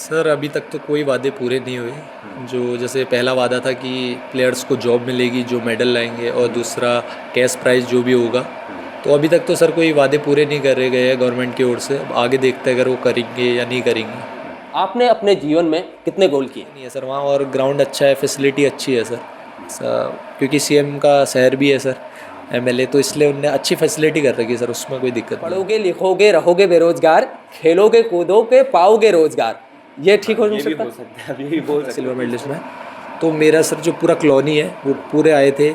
Sir अभी तक तो कोई वादे पूरे नहीं हुए। जो जैसे पहला वादा था कि प्लेयर्स को जॉब मिलेगी जो मेडल लाएंगे, और दूसरा कैश प्राइज़ जो भी होगा। तो अभी तक तो सर कोई वादे पूरे नहीं करे गए हैं गवर्नमेंट की ओर से। अब आगे देखते हैं अगर वो करेंगे या नहीं करेंगे। आपने अपने जीवन में कितने गोल किए? नहीं है सर वहाँ, और ग्राउंड अच्छा है, फैसिलिटी अच्छी है सर, क्योंकि सीएम का शहर भी है सर, एमएलए, तो इसलिए उनने अच्छी फैसिलिटी कर रखी है सर, उसमें कोई दिक्कत नहीं है। पढ़ोगे लिखोगे रहोगे बेरोजगार, खेलोगे कूदोगे पाओगे रोजगार, ये ठीक हो ये भी सकता बोल सकते हैं, अभी भी बोल सकते सिल्वर मेडलिस्ट में तो मेरा सर जो पूरा कॉलोनी है वो पूरे आए थे,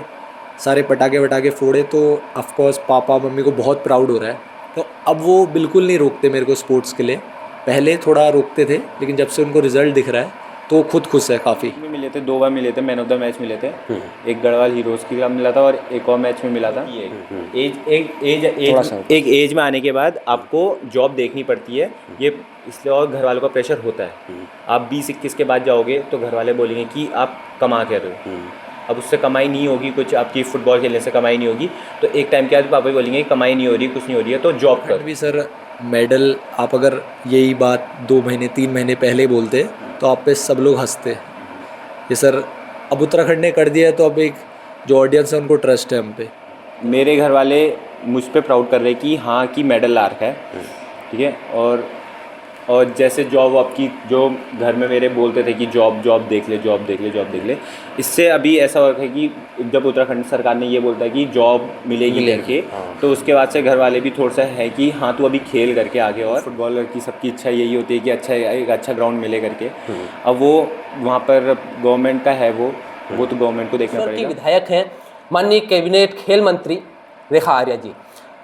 सारे पटाखे वटाखे फोड़े, तो ऑफकोर्स पापा मम्मी को बहुत प्राउड हो रहा है। तो अब वो बिल्कुल नहीं रोकते मेरे को स्पोर्ट्स के लिए। पहले थोड़ा रोकते थे, लेकिन जब से उनको रिजल्ट दिख रहा है तो वो खुद खुश है काफ़ी। में मिले थे, 2 बार मिले थे, मैन ऑफ द मैच मिले थे। एक गढ़वाल हीरोज़ की कप मिला था और एक और मैच में मिला था। एक एज में आने के बाद आपको जॉब देखनी पड़ती है, ये इसलिए, और घर वालों का प्रेशर होता है। आप 20-21 के बाद जाओगे तो घर वाले बोलेंगे कि आप कमा क्या रहे हो। अब उससे कमाई नहीं होगी, कुछ आपकी फुटबॉल खेलने से कमाई नहीं होगी, तो एक टाइम के बाद पापा भी बोलेंगे कमाई नहीं हो रही, कुछ नहीं हो रही है, तो जॉब कर। भी सर मेडल आप अगर यही बात 2 महीने 3 महीने पहले बोलते तो आप पे सब लोग हंसते। ये सर अब उत्तराखंड ने कर दिया है, तो अब एक जो ऑडियंस है उनको ट्रस्ट है हम पे। मेरे घर वाले मुझ पे प्राउड कर रहे कि हाँ कि मेडल ला रखा है, ठीक है। और जैसे जॉब आपकी, जो घर में मेरे बोलते थे कि जॉब देख ले, जॉब देख ले, जॉब देख ले, इससे अभी ऐसा हो रहा है कि जब उत्तराखंड सरकार ने ये बोलता है कि जॉब मिलेगी करके, तो उसके बाद से घर वाले भी थोड़ा सा है कि हाँ तू अभी खेल करके आगे। और फुटबॉलर की सबकी इच्छा यही होती है कि एक अच्छा ग्राउंड मिले करके। अब वो वहाँ पर गवर्नमेंट का है, वो तो गवर्नमेंट को देखना पड़ेगा। विधायक हैं माननीय कैबिनेट खेल मंत्री रेखा आर्या जी,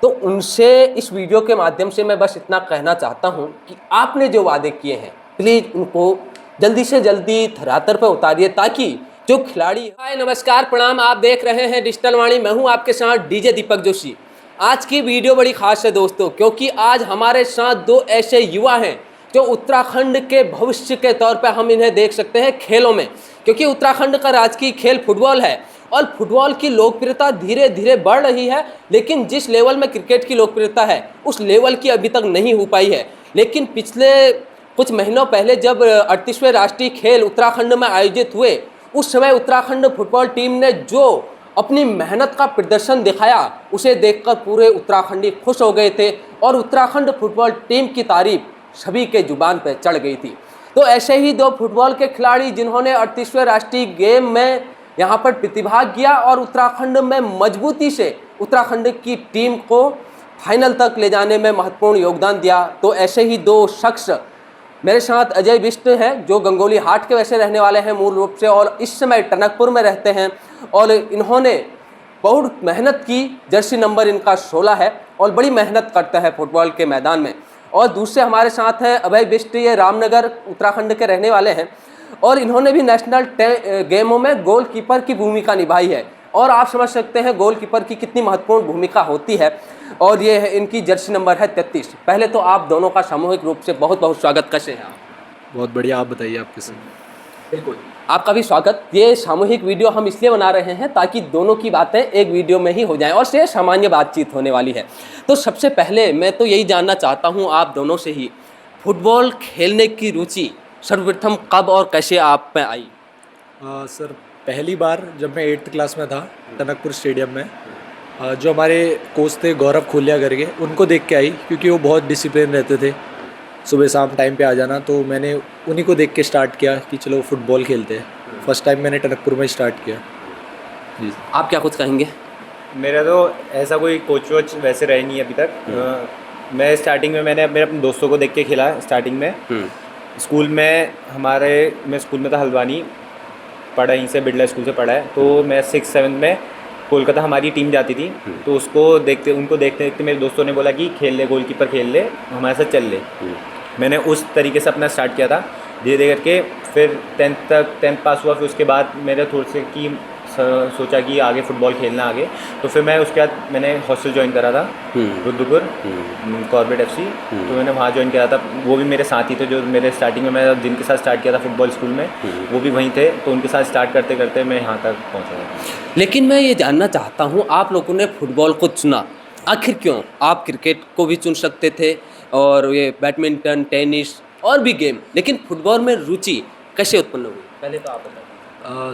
तो उनसे इस वीडियो के माध्यम से मैं बस इतना कहना चाहता हूं कि आपने जो वादे किए हैं प्लीज़ उनको जल्दी से जल्दी धरातल पर उतारिए, ताकि जो खिलाड़ी। हाय नमस्कार प्रणाम, आप देख रहे हैं डिजिटल वाणी, मैं हूं आपके साथ डीजे दीपक जोशी। आज की वीडियो बड़ी खास है दोस्तों, क्योंकि आज हमारे साथ 2 ऐसे युवा हैं जो उत्तराखंड के भविष्य के तौर पर हम इन्हें देख सकते हैं खेलों में, क्योंकि उत्तराखंड का राजकीय खेल फुटबॉल है और फुटबॉल की लोकप्रियता धीरे धीरे बढ़ रही है। लेकिन जिस लेवल में क्रिकेट की लोकप्रियता है उस लेवल की अभी तक नहीं हो पाई है। लेकिन पिछले कुछ महीनों पहले जब 38वें राष्ट्रीय खेल उत्तराखंड में आयोजित हुए, उस समय उत्तराखंड फुटबॉल टीम ने जो अपनी मेहनत का प्रदर्शन दिखाया, उसे देखकर पूरे उत्तराखंडी खुश हो गए थे और उत्तराखंड फुटबॉल टीम की तारीफ सभी के जुबान पर चढ़ गई थी। तो ऐसे ही 2 फुटबॉल के खिलाड़ी जिन्होंने 38वें राष्ट्रीय गेम में यहाँ पर प्रतिभाग किया और उत्तराखंड में मजबूती से उत्तराखंड की टीम को फाइनल तक ले जाने में महत्वपूर्ण योगदान दिया, तो ऐसे ही 2 शख्स मेरे साथ अजय बिष्ट हैं जो गंगोली हाट के वैसे रहने वाले हैं मूल रूप से, और इस समय टनकपुर में रहते हैं। और इन्होंने बहुत मेहनत की, जर्सी नंबर इनका 16 है और बड़ी मेहनत करता है फुटबॉल के मैदान में। और दूसरे हमारे साथ हैं अभय बिष्ट, ये रामनगर उत्तराखंड के रहने वाले हैं और इन्होंने भी नेशनल गेमों में गोलकीपर की भूमिका निभाई है। और आप समझ सकते हैं गोलकीपर की कितनी महत्वपूर्ण भूमिका होती है, और ये है इनकी जर्सी नंबर है 33। पहले तो आप दोनों का सामूहिक रूप से बहुत बहुत स्वागत। कैसे हैं आप? बहुत बढ़िया, आप बताइए आप कैसे? बिल्कुल, आपका भी स्वागत। ये सामूहिक वीडियो हम इसलिए बना रहे हैं ताकि दोनों की बातें एक वीडियो में ही हो जाएं और से सामान्य बातचीत होने वाली है। तो सबसे पहले मैं तो यही जानना चाहता हूँ आप दोनों से ही, फुटबॉल खेलने की रुचि सर्वप्रथम कब और कैसे आप में आई? सर पहली बार जब मैं 8th क्लास में था, टनकपुर स्टेडियम में, जो हमारे कोच थे गौरव खोलिया करके, उनको देख के आई, क्योंकि वो बहुत डिसिप्लिन रहते थे, सुबह शाम टाइम पे आ जाना। तो मैंने उन्हीं को देख के स्टार्ट किया कि चलो फुटबॉल खेलते हैं। फर्स्ट टाइम मैंने टनकपुर में स्टार्ट किया। जी, आप क्या कुछ कहेंगे? मेरा तो ऐसा कोई कोच वोच वैसे रहे नहीं अभी तक। मैं स्टार्टिंग में मैंने अपने दोस्तों को देख के खेला। स्टार्टिंग में स्कूल में मैं स्कूल में था हल्द्वानी, पढ़ा यहीं से, बिड़ला स्कूल से पढ़ा है। तो मैं 6-7 में कोलकाता हमारी टीम जाती थी, तो उनको देखते देखते मेरे दोस्तों ने बोला कि खेल ले, गोलकीपर खेल ले, हमारे साथ चल ले। मैंने उस तरीके से अपना स्टार्ट किया था धीरे धीरे करके। फिर 10th पास हुआ। फिर उसके बाद मेरे थोड़े से कि सोचा कि आगे फुटबॉल खेलना आगे, तो फिर मैं उसके बाद मैंने हॉस्टल ज्वाइन करा था रुद्रपुर कॉर्बेट FC। तो मैंने वहाँ ज्वाइन किया था। वो भी मेरे साथ ही थे जो मेरे स्टार्टिंग में मैं जिनके साथ स्टार्ट किया था फुटबॉल स्कूल में, वो भी वहीं थे। तो उनके साथ स्टार्ट करते करते मैं यहाँ तक पहुँचा था। लेकिन मैं ये जानना चाहता हूँ, आप लोगों ने फुटबॉल को चुना, आखिर क्यों? आप क्रिकेट को भी चुन सकते थे और ये बैडमिंटन, टेनिस और भी गेम, लेकिन फुटबॉल में रुचि कैसे उत्पन्न हुई, पहले तो आप बताइए।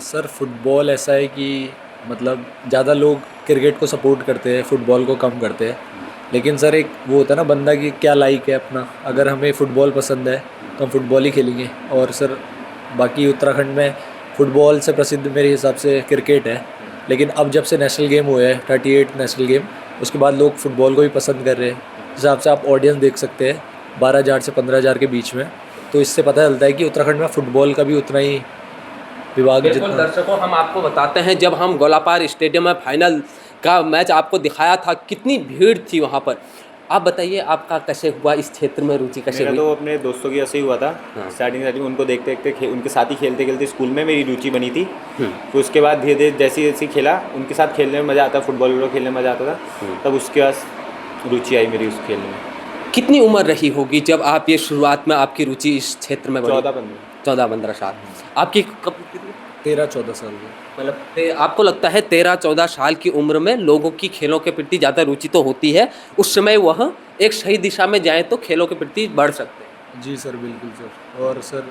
सर फुटबॉल ऐसा है कि मतलब ज़्यादा लोग क्रिकेट को सपोर्ट करते हैं, फुटबॉल को कम करते हैं। लेकिन सर एक वो होता है ना बंदा की क्या लाइक है अपना, अगर हमें फ़ुटबॉल पसंद है तो हम फुटबॉल ही खेलेंगे। और सर बाकी उत्तराखंड में फ़ुटबॉल से प्रसिद्ध मेरे हिसाब से क्रिकेट है, लेकिन अब जब से नेशनल गेम हुए हैं 38 नेशनल गेम, उसके बाद लोग फुटबॉल को भी पसंद कर रहे हैं। जिस हिसाब से आप ऑडियंस देख सकते हैं 12,000 से 15,000 के बीच में, तो इससे पता चलता है कि उत्तराखंड में फुटबॉल का भी उतना ही विभाग बिल्कुल जितना। दर्शकों, हम आपको बताते हैं, जब हम गोलापार स्टेडियम में फाइनल का मैच आपको दिखाया था, कितनी भीड़ थी वहाँ पर। आप बताइए आपका कैसे हुआ, इस क्षेत्र में रुचि कैसे मेरा हुई? तो अपने दोस्तों की ऐसे ही हुआ था। हाँ। स्टार्टिंग में उनको देखते देखते उनके साथ ही खेलते खेलते स्कूल में मेरी रुचि बनी थी। हम्म। फिर उसके बाद धीरे धीरे जैसे जैसे खेला, उनके साथ खेलने में मज़ा आता, फुटबॉल खेलने में मज़ा आता था। तब उसके बाद रुचि आई मेरी उस खेलने में। कितनी उम्र रही होगी जब आप ये शुरुआत में आपकी रुचि इस क्षेत्र में बढ़ी? 14-15। 14-15 साल। आपकी कब कितनी? 13-14 साल में। मतलब आपको लगता है 13-14 साल की उम्र में लोगों की खेलों के प्रति ज़्यादा रुचि तो होती है, उस समय वह एक सही दिशा में जाएँ तो खेलों के प्रति बढ़ सकते हैं। जी सर, बिल्कुल सर। और सर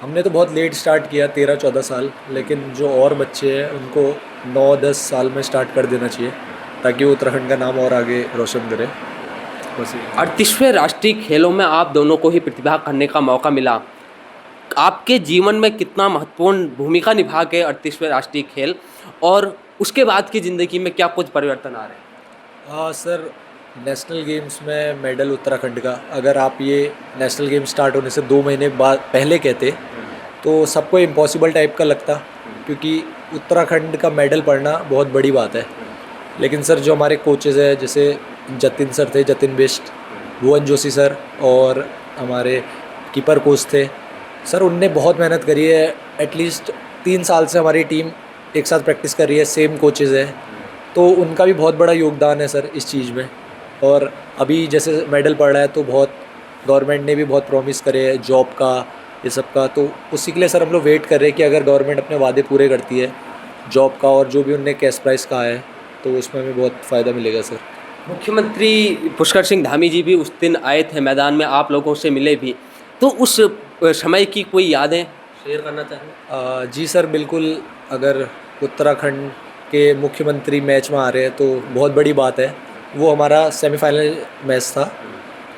हमने तो बहुत लेट स्टार्ट किया 13-14 साल, लेकिन जो और बच्चे हैं उनको 9-10 साल में स्टार्ट कर देना चाहिए, ताकि वो उत्तराखंड का नाम और आगे रोशन करें। बस ये। 38वें राष्ट्रीय खेलों में आप दोनों को ही प्रतिभाग करने का मौका मिला। आपके जीवन में कितना महत्वपूर्ण भूमिका निभा गए 38वें राष्ट्रीय खेल, और उसके बाद की ज़िंदगी में क्या कुछ परिवर्तन आ रहे हैं? सर नेशनल गेम्स में मेडल उत्तराखंड का, अगर आप ये नेशनल गेम स्टार्ट होने से 2 महीने बाद पहले कहते तो सबको इम्पॉसिबल टाइप का लगता, क्योंकि उत्तराखंड का मेडल पड़ना बहुत बड़ी बात है। लेकिन सर जो हमारे कोचेज़ हैं, जैसे जतिन सर थे, जतिन बिष्ट, भुवन जोशी सर, और हमारे कीपर कोच थे सर, उनने बहुत मेहनत करी है। एटलीस्ट 3 साल से हमारी टीम एक साथ प्रैक्टिस कर रही है, सेम कोचेज़ है, तो उनका भी बहुत बड़ा योगदान है सर इस चीज़ में। और अभी जैसे मेडल पड़ रहा है तो बहुत गवर्नमेंट ने भी बहुत प्रॉमिस करे है जॉब का, ये सब का, तो उसी के लिए सर हम लोग वेट कर रहे हैं कि अगर गवर्नमेंट अपने वादे पूरे करती है जॉब का और जो भी उनने कैश प्राइस कहा है, तो उसमें हमें बहुत फ़ायदा मिलेगा सर। मुख्यमंत्री पुष्कर सिंह धामी जी भी उस दिन आए थे मैदान में, आप लोगों से मिले भी, तो उस समय की कोई यादें शेयर करना चाहेंगे? जी सर, बिल्कुल। अगर उत्तराखंड के मुख्यमंत्री मैच में आ रहे हैं तो बहुत बड़ी बात है। वो हमारा सेमीफाइनल मैच था,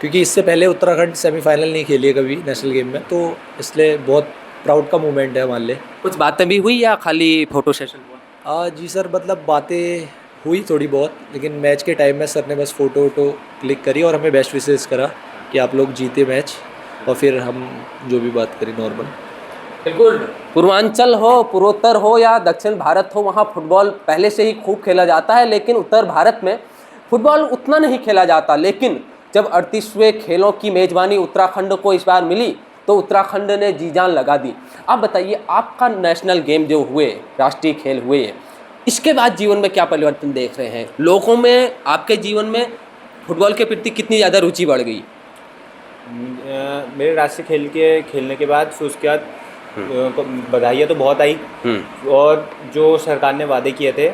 क्योंकि इससे पहले उत्तराखंड सेमीफाइनल नहीं खेली है कभी नेशनल गेम में, तो इसलिए बहुत प्राउड का मोमेंट है हमारे लिए। कुछ बातें भी हुई या खाली फोटो सेशन हुआ? जी सर, मतलब बातें हुई थोड़ी बहुत, लेकिन मैच के टाइम में सर ने बस फ़ोटो वोटो क्लिक करी और हमें बेस्ट विशेस करा कि आप लोग जीते मैच, और फिर हम जो भी बात करी नॉर्मल। बिल्कुल, पूर्वांचल हो, पूर्वोत्तर हो या दक्षिण भारत हो, वहाँ फुटबॉल पहले से ही खूब खेला जाता है, लेकिन उत्तर भारत में फुटबॉल उतना नहीं खेला जाता। लेकिन जब 38वें खेलों की मेज़बानी उत्तराखंड को इस बार मिली तो उत्तराखंड ने जी जान लगा दी। आप बताइए, आपका नेशनल गेम जो हुए, राष्ट्रीय खेल हुए, इसके बाद जीवन में क्या परिवर्तन देख रहे हैं? लोगों में, आपके जीवन में फुटबॉल के प्रति कितनी ज़्यादा रुचि बढ़ गई? मेरे राष्ट्रीय खेल के खेलने के बाद फिर उसके बाद बधाइयाँ तो बहुत आई, और जो सरकार ने वादे किए थे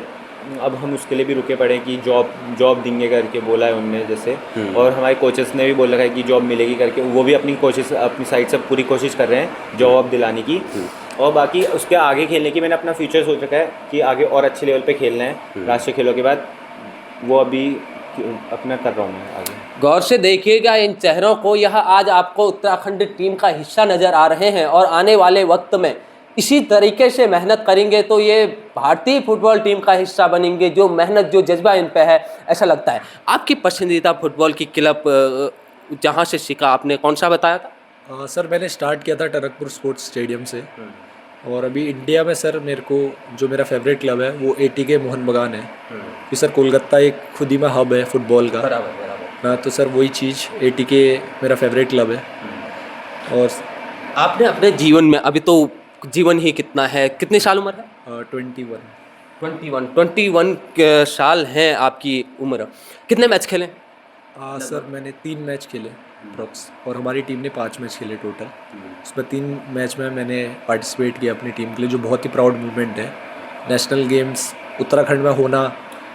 अब हम उसके लिए भी रुके पड़े कि जॉब देंगे करके बोला है उनने जैसे, और हमारे कोचेस ने भी बोला है कि जॉब मिलेगी करके, वो भी अपनी साइड से पूरी कोशिश कर रहे हैं जॉब दिलाने की। और बाकी उसके आगे खेलने की मैंने अपना फ्यूचर सोच रखा है कि आगे और अच्छे लेवल पे खेलना है राष्ट्रीय खेलों के बाद, वो अभी अपना कर रहा हूँ मैं आगे। गौर से देखिएगा इन चेहरों को, यह आज आपको उत्तराखंड टीम का हिस्सा नज़र आ रहे हैं, और आने वाले वक्त में इसी तरीके से मेहनत करेंगे तो ये भारतीय फुटबॉल टीम का हिस्सा बनेंगे। जो मेहनत, जो जज्बा इन पे है, ऐसा लगता है। आपकी पसंदीदा फुटबॉल की क्लब जहाँ से सीखा आपने, कौन सा बताया था? सर मैंने स्टार्ट किया था टनकपुर स्पोर्ट्स स्टेडियम से, और अभी इंडिया में सर मेरे को जो मेरा फेवरेट क्लब है वो ATK मोहन बगान है, कि सर कोलकाता एक खुद ही में हब है फुटबॉल का। बराबर। हाँ, तो सर वही चीज़, ATK मेरा फेवरेट क्लब है। और आपने अपने जीवन में, अभी तो जीवन ही कितना है, कितने साल उम्र है? 21 साल हैं आपकी उम्र। कितने मैच खेले? सर मैंने 3 मैच खेले अप्रॉक्स, और हमारी टीम ने 5 मैच खेले टोटल। उसमें 3 मैच में मैंने पार्टिसिपेट किया अपनी टीम के लिए, जो बहुत ही प्राउड मोमेंट है नेशनल गेम्स उत्तराखंड में होना।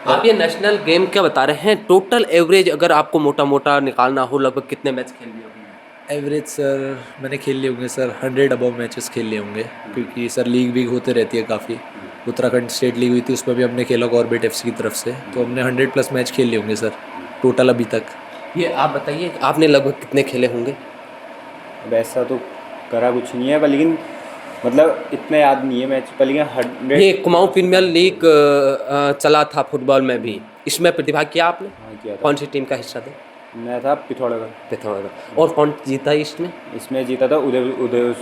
आप ये नेशनल गेम क्या बता रहे हैं? टोटल एवरेज अगर आपको मोटा मोटा निकालना हो, लगभग कितने मैच खेल लिए? एवरेज सर मैंने खेल लिए होंगे सर 100 अबव मैचेस खेल लिए होंगे, क्योंकि सर लीग वीग होते रहती है काफ़ी। उत्तराखंड स्टेट लीग हुई थी, उसमें भी हमने खेला कॉर्बेट एफसी की तरफ से, तो हमने 100+ मैच खेल लिए होंगे सर टोटल अभी तक। ये आप बताइए आपने लगभग कितने खेले होंगे? वैसा तो करा कुछ नहीं है, पर लेकिन मतलब इतना याद नहीं है मैच पर, लेकिन 100। ये कुमाऊं प्रीमियर लीग चला था फुटबॉल में भी, इसमें प्रतिभाग किया आपने? हाँ किया था। कौन सी टीम का हिस्सा थे? मैं था पिथौरागढ़। पिथौरागढ़। और कौन जीता इसमें? इसमें जीता था उदय उदय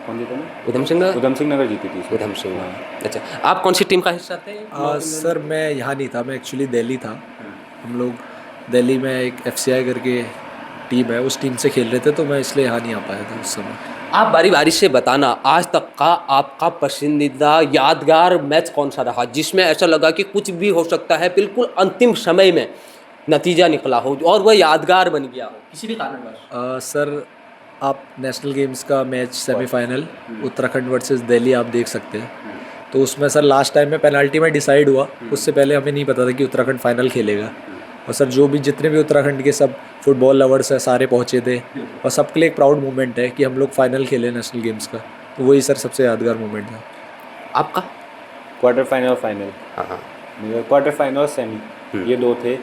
कौन जीता था? उधम सिंह नगर? उधम सिंह नगर जीती थी इसमें। उधम सिंह नगर। अच्छा, आप कौन सी टीम का हिस्सा थे? सर मैं यहाँ नहीं था, मैं एक्चुअली दिल्ली था। हम लोग दिल्ली में एक FCI करके टीम है, उस टीम से खेल रहे थे, तो मैं इसलिए यहाँ नहीं आ पाया था उस समय। आप बारी बारी से बताना आज तक का आपका पसंदीदा यादगार मैच कौन सा रहा, जिसमें ऐसा लगा कि कुछ भी हो सकता है, बिल्कुल अंतिम समय में नतीजा निकला हो और वह यादगार बन गया हो किसी भी कारणवश। सर आप नेशनल गेम्स का match semifinal Uttarakhand versus Delhi आप देख सकते हैं, तो उसमें सर लास्ट टाइम में पेनल्टी में डिसाइड हुआ, उससे पहले हमें नहीं पता था कि उत्तराखंड फाइनल खेलेगा। और सर जो भी जितने भी उत्तराखंड के सब फुटबॉल लवर्स हैं सारे पहुँचे थे, और सबके लिए एक प्राउड मोमेंट है कि हम लोग फाइनल खेले नेशनल गेम्स का, तो वही सर सबसे यादगार मोमेंट था। आपका? क्वार्टर फाइनल और फाइनल। हाँ। क्वार्टर फाइनल और सेमी, ये दो थे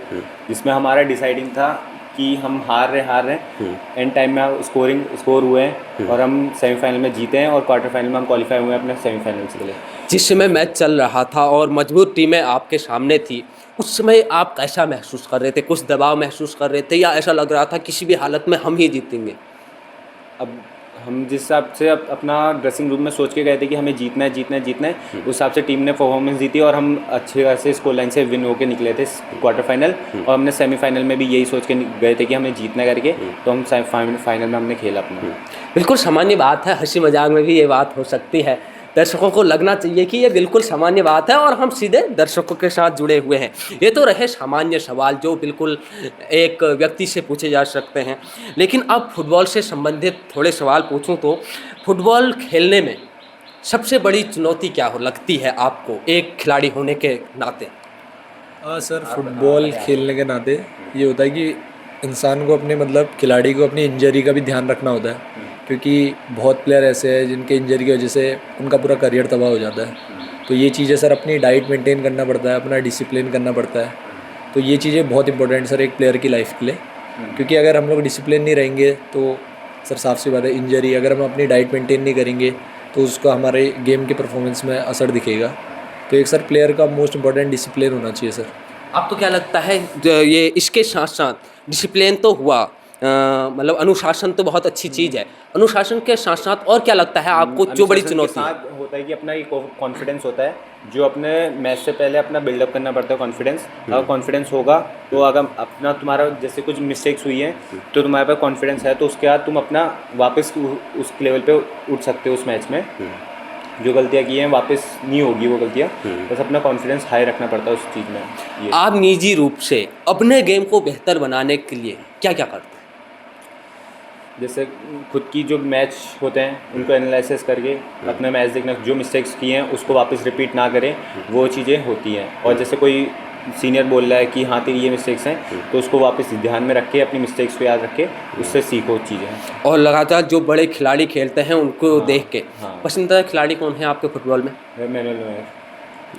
जिसमें हमारा डिसाइडिंग था कि हम हार रहे हैं, एंड टाइम में स्कोर हुए हैं और हम सेमीफाइनल में जीते हैं, और क्वार्टर फाइनल में हम क्वालिफाई हुए हैं अपने सेमीफाइनल के लिए। जिस समय मैच चल रहा था और मजबूत टीमें आपके सामने थी, उस समय आप कैसा महसूस कर रहे थे? कुछ दबाव महसूस कर रहे थे या ऐसा लग रहा था किसी भी हालत में हम ही जीतेंगे? अब हम जिस हिसाब से अपना ड्रेसिंग रूम में सोच के गए थे कि हमें जीतना है, उस हिसाब से टीम ने परफॉर्मेंस दी थी और हम अच्छे खासे स्कोर लाइन से विन होकर निकले थे क्वार्टर फाइनल। और हमने सेमीफाइनल में भी यही सोच के गए थे कि हमें जीतना करके, तो हम फाइनल में हमने खेला अपना। बिल्कुल सामान्य बात है, हंसी मजाक में भी ये बात हो सकती है। दर्शकों को लगना चाहिए कि ये बिल्कुल सामान्य बात है और हम सीधे दर्शकों के साथ जुड़े हुए हैं। ये तो रहे सामान्य सवाल जो बिल्कुल एक व्यक्ति से पूछे जा सकते हैं, लेकिन अब फुटबॉल से संबंधित थोड़े सवाल पूछूं तो फुटबॉल खेलने में सबसे बड़ी चुनौती क्या हो लगती है आपको एक खिलाड़ी होने के नाते? सर फुटबॉल खेलने के नाते ये होता है कि इंसान को अपने मतलब खिलाड़ी को अपनी इंजरी का भी ध्यान रखना होता है, क्योंकि बहुत प्लेयर ऐसे हैं जिनके इंजरी की वजह से उनका पूरा करियर तबाह हो जाता है। तो ये चीज़ें सर अपनी डाइट मेंटेन करना पड़ता है, अपना डिसिप्लिन करना पड़ता है, तो ये चीज़ें बहुत इंपॉर्टेंट सर एक प्लेयर की लाइफ के लिए, क्योंकि अगर हम लोग डिसिप्लिन नहीं रहेंगे तो सर साफ सी बात है इंजरी, अगर हम अपनी डाइट मेंटेन नहीं करेंगे तो उसका हमारे गेम के परफॉर्मेंस में असर दिखेगा। तो एक सर प्लेयर का मोस्ट इंपॉर्टेंट डिसिप्लिन होना चाहिए सर। आपको क्या लगता है ये इसके साथ साथ डिसिप्लिन तो हुआ, मतलब अनुशासन तो बहुत अच्छी चीज़ है, अनुशासन के साथ साथ और क्या लगता है आपको जो बड़ी चुनौती है? होता है कि अपना एक कॉन्फिडेंस होता है जो अपने मैच से पहले अपना बिल्डअप करना पड़ता है कॉन्फिडेंस। अगर कॉन्फिडेंस होगा तो अगर अपना तुम्हारा जैसे कुछ मिस्टेक्स हुई हैं तो तुम्हारे पास कॉन्फिडेंस है तो उसके बाद तुम अपना वापस उस लेवल पे उठ सकते हो उस मैच में। जो गलतियाँ की हैं वापस नहीं होगी वो गलतियाँ, बस अपना कॉन्फिडेंस हाई रखना पड़ता है उस चीज़ में। आप निजी रूप से अपने गेम को बेहतर बनाने के लिए क्या क्या करते हैं? जैसे खुद की जो मैच होते हैं उनको एनालिसिस करके अपना मैच देखना, जो मिस्टेक्स किए हैं उसको वापस रिपीट ना करें, वो चीज़ें होती हैं। और जैसे कोई सीनियर बोल रहा है कि हाँ तेरी ये मिस्टेक्स हैं, तो उसको वापस ध्यान में रख के अपनी मिस्टेक्स को याद रख के उससे सीखो चीज़ें। और लगातार जो बड़े खिलाड़ी खेलते हैं उनको देख के पसंदीदा खिलाड़ी कौन है आपके फुटबॉल में? Manual Noire.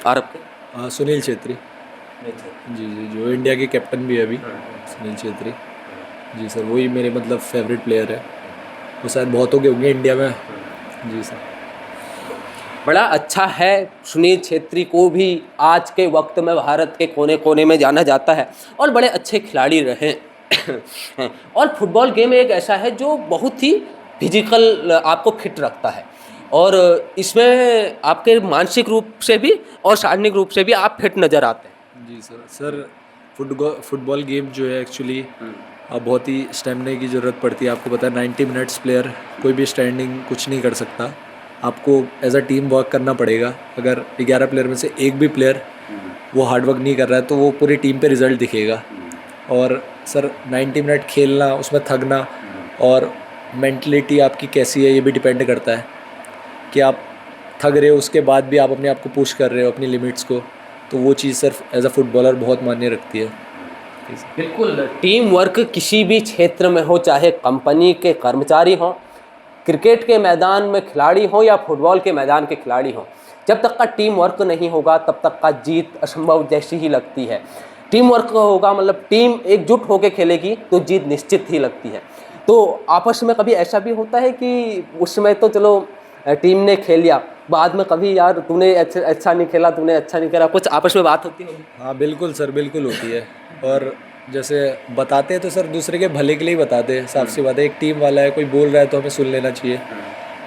और आपके? सुनील छेत्री जी, जो इंडिया के कैप्टन भी है अभी, सुनील छेत्री जी सर, वही मेरे मतलब फेवरेट प्लेयर है। वो शायद बहुतों के होंगे इंडिया में जी सर। बड़ा अच्छा है, सुनील छेत्री को भी आज के वक्त में भारत के कोने कोने में जाना जाता है और बड़े अच्छे खिलाड़ी रहे हैं। और फुटबॉल गेम एक ऐसा है जो बहुत ही फिजिकल आपको फिट रखता है और इसमें आपके मानसिक रूप से भी और शारीरिक रूप से भी आप फिट नज़र आते हैं। जी सर फुटबॉल गेम जो है एक्चुअली अब बहुत ही स्टेमिना की ज़रूरत पड़ती है। आपको पता है 90 मिनट्स प्लेयर कोई भी स्टैंडिंग कुछ नहीं कर सकता, आपको एज अ टीम वर्क करना पड़ेगा। अगर 11 प्लेयर में से एक भी प्लेयर वो हार्ड वर्क नहीं कर रहा है तो वो पूरी टीम पे रिजल्ट दिखेगा। और सर 90 मिनट खेलना, उसमें थकना और मेंटलिटी आपकी कैसी है ये भी डिपेंड करता है कि आप थक रहे हो उसके बाद भी आप अपने आप को पुश कर रहे हो अपनी लिमिट्स को, तो वो चीज़ सिर्फ एज अ फुटबॉलर बहुत मायने रखती है। बिल्कुल, टीम वर्क किसी भी क्षेत्र में हो, चाहे कंपनी के कर्मचारी हों, क्रिकेट के मैदान में खिलाड़ी हों या फुटबॉल के मैदान के खिलाड़ी हों, जब तक का टीम वर्क नहीं होगा तब तक का जीत असंभव जैसी ही लगती है। टीम वर्क होगा मतलब टीम एकजुट होकर खेलेगी तो जीत निश्चित ही लगती है। तो आपस में कभी ऐसा भी होता है कि उस समय तो चलो टीम ने खेल लिया, बाद में कभी यार तूने अच्छा नहीं खेला, तूने अच्छा नहीं खेला, कुछ आपस में बात होती होगी? हाँ बिल्कुल सर, बिल्कुल होती है। और जैसे बताते हैं तो सर दूसरे के भले के लिए ही बताते हैं, साफ सी बात है। एक टीम वाला है, कोई बोल रहा है तो हमें सुन लेना चाहिए,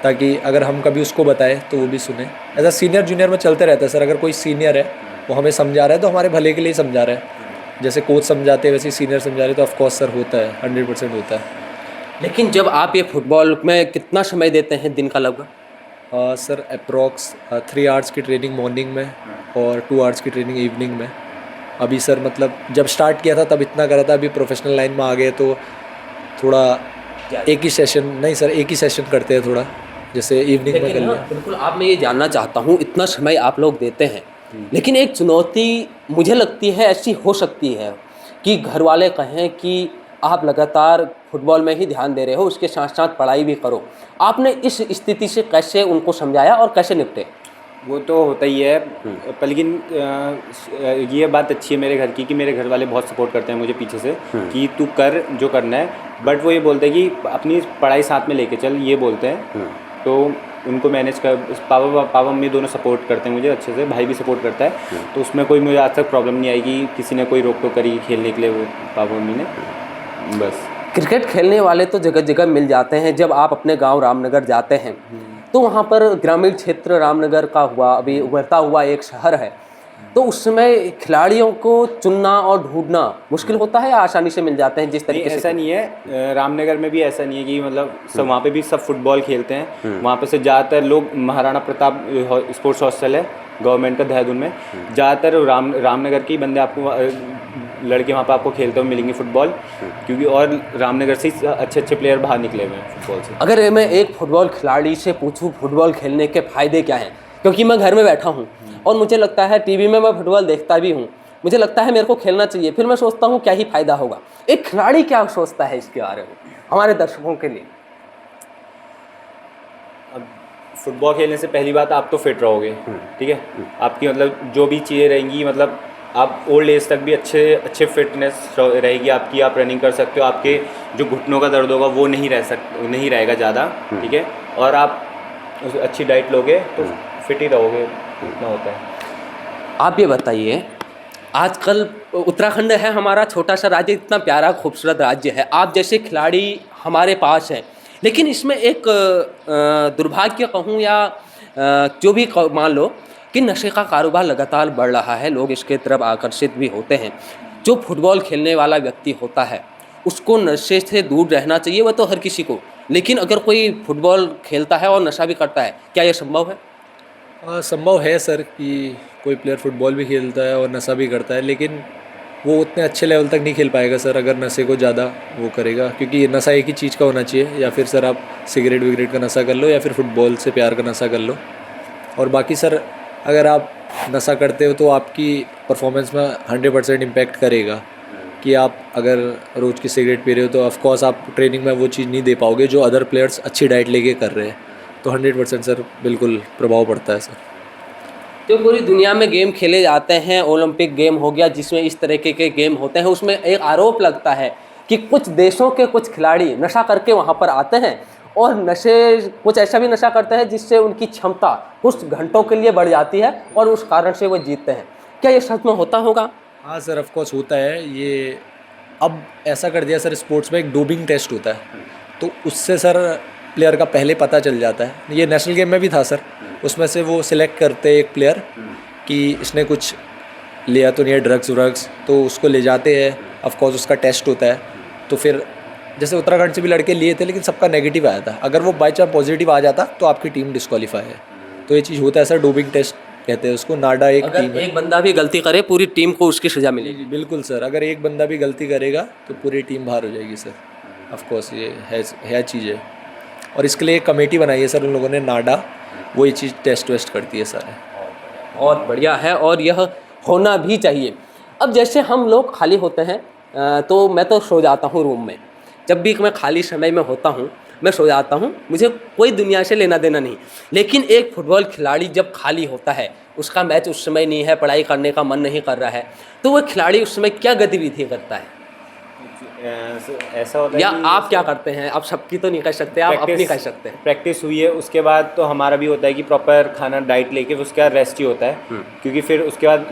ताकि अगर हम कभी उसको बताएं तो वो भी सुने। ऐसा सीनियर जूनियर में चलते रहता है सर। अगर कोई सीनियर है वो हमें समझा रहा है तो हमारे भले के लिए ही समझा रहा है। जैसे कोच समझाते हैं वैसे ही सीनियर समझा रहे हैं, तो ऑफकोर्स सर होता है, 100% होता है। लेकिन जब आप ये फुटबॉल में कितना समय देते हैं दिन का लगभग? सर अप्रॉक्स 3 आवर्स की ट्रेनिंग मॉर्निंग में और 2 आवर्स की ट्रेनिंग इवनिंग में। अभी सर मतलब जब स्टार्ट किया था तब इतना करा था, अभी प्रोफेशनल लाइन में आ गए तो थोड़ा एक ही सेशन, नहीं सर एक ही सेशन करते हैं थोड़ा, जैसे इवनिंग में कर लेकिन लिया। हाँ, बिल्कुल आप मैं ये जानना चाहता हूँ, इतना समय आप लोग देते हैं, लेकिन एक चुनौती मुझे लगती है ऐसी हो सकती है कि घर वाले कहें कि आप लगातार फुटबॉल में ही ध्यान दे रहे हो, उसके साथ साथ पढ़ाई भी करो। आपने इस स्थिति से कैसे उनको समझाया और कैसे निपटे? वो तो होता ही है, पर लेकिन ये बात अच्छी है मेरे घर की कि मेरे घर वाले बहुत सपोर्ट करते हैं मुझे पीछे से कि तू कर जो करना है। बट वो ये बोलते हैं कि अपनी पढ़ाई साथ में लेके चल, ये बोलते हैं। तो उनको मैनेज कर, पापा मम्मी दोनों सपोर्ट करते हैं मुझे अच्छे से, भाई भी सपोर्ट करता है। तो उसमें कोई मुझे आज तक प्रॉब्लम नहीं आई कि किसी ने कोई रोक टोक करी खेलने के लिए, वो पापा मम्मी ने। बस क्रिकेट खेलने वाले तो जगह जगह मिल जाते हैं। जब आप अपने गांव रामनगर जाते हैं तो वहाँ पर ग्रामीण क्षेत्र रामनगर का हुआ, अभी उभरता हुआ एक शहर है, तो उस समय खिलाड़ियों को चुनना और ढूंढना मुश्किल होता है या आसानी से मिल जाते हैं जिस नहीं, तरीके से? ऐसा नहीं है। रामनगर में भी ऐसा नहीं है कि मतलब सब वहाँ पे भी सब फुटबॉल खेलते हैं। वहाँ पे से ज़्यादातर लोग महाराणा प्रताप स्पोर्ट्स हॉस्टल है गवर्नमेंट का देहरादून में, ज़्यादातर रामनगर के ही बंदे आपको लड़के वहाँ पे आपको खेलते हुए मिलेंगे फुटबॉल, क्योंकि और रामनगर से ही अच्छे अच्छे प्लेयर बाहर निकले हुए हैं फुटबॉल से। अगर मैं एक फुटबॉल खिलाड़ी से पूछूं फुटबॉल खेलने के फ़ायदे क्या हैं, क्योंकि मैं घर में बैठा हूं और मुझे लगता है टीवी में मैं फुटबॉल देखता भी हूं, मुझे लगता है मेरे को खेलना चाहिए, फिर मैं सोचता हूं क्या ही फ़ायदा होगा। एक खिलाड़ी क्या सोचता है इसके बारे में हमारे दर्शकों के लिए? अब फुटबॉल खेलने से पहली बात आप तो फिट रहोगे, ठीक है। आपकी मतलब जो भी चीज़ें रहेंगी, मतलब आप ओल्ड एज तक भी अच्छे फिटनेस रहेगी आपकी, आप रनिंग कर सकते हो, आपके जो घुटनों का दर्द होगा वो नहीं रहेगा ज़्यादा, ठीक है। और आप अच्छी डाइट लोगे तो फिट ही रहोगे, इतना होता है। आप ये बताइए, आजकल उत्तराखंड है हमारा छोटा सा राज्य, इतना प्यारा खूबसूरत राज्य है, आप जैसे खिलाड़ी हमारे पास हैं, लेकिन इसमें एक दुर्भाग्य कहूँ या जो भी मान लो कि नशे का कारोबार लगातार बढ़ रहा है, लोग इसके तरफ आकर्षित भी होते हैं। जो फुटबॉल खेलने वाला व्यक्ति होता है उसको नशे से दूर रहना चाहिए, वह तो हर किसी को, लेकिन अगर कोई फुटबॉल खेलता है और नशा भी करता है, क्या ये संभव है? संभव है सर कि कोई प्लेयर फुटबॉल भी खेलता है और नशा भी करता है, लेकिन वो उतने अच्छे लेवल तक नहीं खेल पाएगा सर अगर नशे को ज़्यादा वो करेगा, क्योंकि नशा एक ही चीज़ का होना चाहिए, या फिर सर आप सिगरेट विगरेट का नशा कर लो या फिर फुटबॉल से प्यार का नशा कर लो। और बाकी सर अगर आप नशा करते हो तो आपकी परफॉर्मेंस में 100% इम्पैक्ट करेगा, कि आप अगर रोज़ की सिगरेट पी रहे हो तो ऑफकोर्स आप ट्रेनिंग में वो चीज़ नहीं दे पाओगे जो अदर प्लेयर्स अच्छी डाइट लेके कर रहे हैं। तो 100% सर बिल्कुल प्रभाव पड़ता है सर। जो पूरी दुनिया में गेम खेले जाते हैं, ओलंपिक गेम हो गया जिसमें इस तरीके के गेम होते हैं, उसमें एक आरोप लगता है कि कुछ देशों के कुछ खिलाड़ी नशा करके वहाँ पर आते हैं और कुछ ऐसा भी नशा करते हैं जिससे उनकी क्षमता कुछ घंटों के लिए बढ़ जाती है और उस कारण से वो जीतते हैं। क्या ये सच में होता होगा? हाँ सर, ऑफकोर्स होता है ये। अब ऐसा कर दिया सर, स्पोर्ट्स में एक डोपिंग टेस्ट होता है, तो उससे सर प्लेयर का पहले पता चल जाता है। ये नेशनल गेम में भी था सर, उसमें से वो सिलेक्ट करते एक प्लेयर कि इसने कुछ लिया तो नहीं है ड्रग्स व्रग्स, तो उसको ले जाते हैं, ऑफकोर्स उसका टेस्ट होता है। तो फिर जैसे उत्तराखंड से भी लड़के लिए थे लेकिन सबका नेगेटिव आया था, अगर वो बाई चांस पॉजिटिव आ जाता तो आपकी टीम डिस्क्वालीफाई है। तो ये चीज़ होता है सर, डोपिंग टेस्ट कहते हैं उसको। नाडा एक टीम है, एक बंदा भी गलती करे पूरी टीम को उसकी सज़ा मिलेगी। बिल्कुल सर, अगर एक बंदा भी गलती करेगा तो पूरी टीम बाहर हो जाएगी सर। ऑफकोर्स ये है चीज़ है, और इसके लिए एक कमेटी बनाई है सर उन लोगों ने, नाडा, वो ये चीज़ टेस्ट वेस्ट करती है सर। बहुत बढ़िया है और यह होना भी चाहिए। अब जैसे हम लोग खाली होते हैं तो मैं तो सो जाता हूँ रूम में। जब भी मैं खाली समय में होता हूँ मैं सो जाता हूँ, मुझे कोई दुनिया से लेना देना नहीं। लेकिन एक फुटबॉल खिलाड़ी जब खाली होता है, उसका मैच उस समय नहीं है, पढ़ाई करने का मन नहीं कर रहा है, तो वह खिलाड़ी उस समय क्या गतिविधि करता है? ऐसा होता है या कि आप क्या करते हैं? आप सबकी तो नहीं कह सकते, आप अपनी कह सकते हैं। प्रैक्टिस हुई है, उसके बाद तो हमारा भी होता है कि प्रॉपर खाना डाइट लेके उसके बाद रेस्ट ही होता है, क्योंकि फिर उसके बाद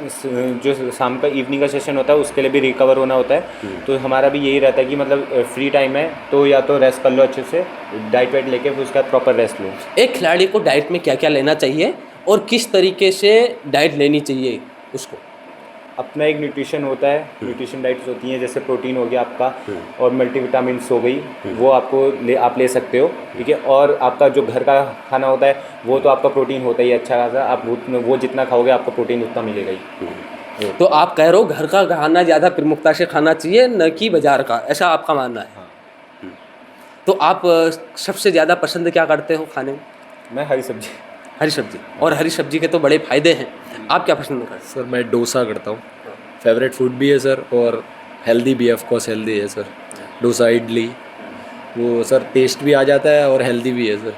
जो शाम का इवनिंग का सेशन होता है उसके लिए भी रिकवर होना होता है। तो हमारा भी यही रहता है कि मतलब फ्री टाइम है तो या तो रेस्ट कर लो अच्छे से, डाइट वाइट लेके फिर उसके बाद प्रॉपर रेस्ट लो। एक खिलाड़ी को डाइट में क्या क्या लेना चाहिए और किस तरीके से डाइट लेनी चाहिए उसको? अपना एक न्यूट्रिशन होता है, न्यूट्रिशन डाइट्स होती हैं, जैसे प्रोटीन हो गया आपका और मल्टीविटामिन्स हो गई, वो आपको आप ले सकते हो, ठीक है। और आपका जो घर का खाना होता है वो तो आपका प्रोटीन होता ही अच्छा खासा, आप वो जितना खाओगे आपको प्रोटीन उतना मिलेगा ही। तो आप कह रहे हो घर का खाना ज़्यादा प्रमुखता से खाना चाहिए न कि बाजार का, ऐसा आपका मानना है? तो आप सबसे ज़्यादा पसंद क्या करते हो खाने में? मैं हरी सब्जी। हरी सब्जी। और हरी सब्जी के तो बड़े फ़ायदे हैं, आप क्या पसंद करते हैं? सर मैं डोसा करता हूँ, फेवरेट फूड भी है सर और हेल्दी भी है, ऑफ कोर्स हेल्दी है सर। डोसा इडली वो सर टेस्ट भी आ जाता है और हेल्दी भी है सर।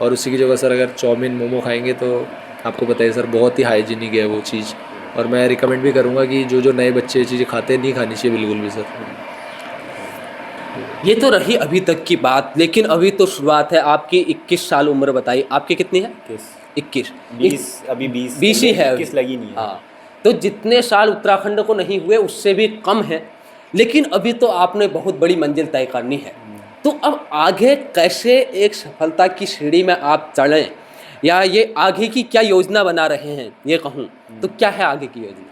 और उसी की जगह सर अगर चाउमीन मोमो खाएंगे तो आपको पता है सर बहुत ही हाइजीनिक है वो चीज़, और मैं रिकमेंड भी करूँगा कि जो जो नए बच्चे ये चीज़ें खाते हैं नहीं खानी चाहिए बिल्कुल भी सर। ये तो रही अभी तक की बात, लेकिन अभी तो शुरुआत है। आपकी 21 साल उम्र बताई, आपकी कितनी है? 21। 20 अभी 20 ही है, 21 लगी नहीं है। हाँ। तो जितने साल उत्तराखंड को नहीं हुए उससे भी कम है, लेकिन अभी तो आपने बहुत बड़ी मंजिल तय करनी है। तो अब आगे कैसे एक सफलता की सीढ़ी में आप चढ़ें, या ये आगे की क्या योजना बना रहे हैं ये कहूँ तो क्या है आगे की योजना?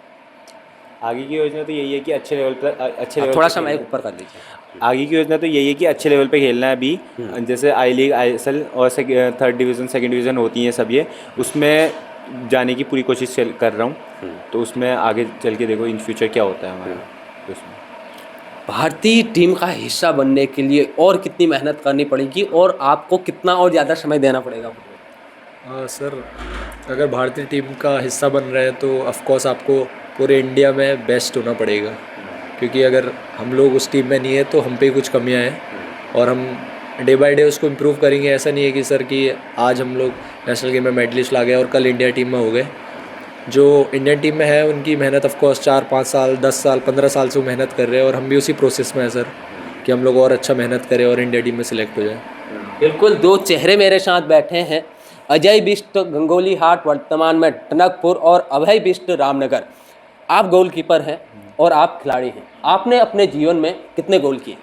आगे की योजना तो यही है कि अच्छे लेवल आप थोड़ा सा माइक ऊपर कर लीजिए। आगे की योजना तो यही है कि अच्छे लेवल पे खेलना है अभी। जैसे आई लीग, ISL और 3rd डिवीज़न 2nd डिवीज़न होती हैं सब, ये उसमें जाने की पूरी कोशिश कर रहा हूँ। तो उसमें आगे चल के देखो इन फ्यूचर क्या होता है हमारा। तो उसमें भारतीय टीम का हिस्सा बनने के लिए और कितनी मेहनत करनी पड़ेगी और आपको कितना और ज़्यादा समय देना पड़ेगा? सर अगर भारतीय टीम का हिस्सा बन रहे हैं तो ऑफ कोर्स आपको पूरे इंडिया में बेस्ट होना पड़ेगा, क्योंकि अगर हम लोग उस टीम में नहीं है तो हम पे कुछ कमियां हैं और हम डे बाय डे उसको इम्प्रूव करेंगे। ऐसा नहीं है कि सर कि आज हम लोग नेशनल गेम में मेडलिस्ट ला गए और कल इंडिया टीम में हो गए। जो इंडियन टीम में है उनकी मेहनत ऑफ कोर्स 4-5 साल 10 साल 15 साल से वो मेहनत कर रहे हैं, और हम भी उसी प्रोसेस में है सर कि हम लोग और अच्छा मेहनत करें और इंडिया टीम में सिलेक्ट हो जाए। बिल्कुल, दो चेहरे मेरे साथ बैठे हैं, अजय बिष्ट गंगोली हाट वर्तमान में टनकपुर और अभय बिष्ट रामनगर। आप गोलकीपर हैं और आप खिलाड़ी हैं, आपने अपने जीवन में कितने गोल किए?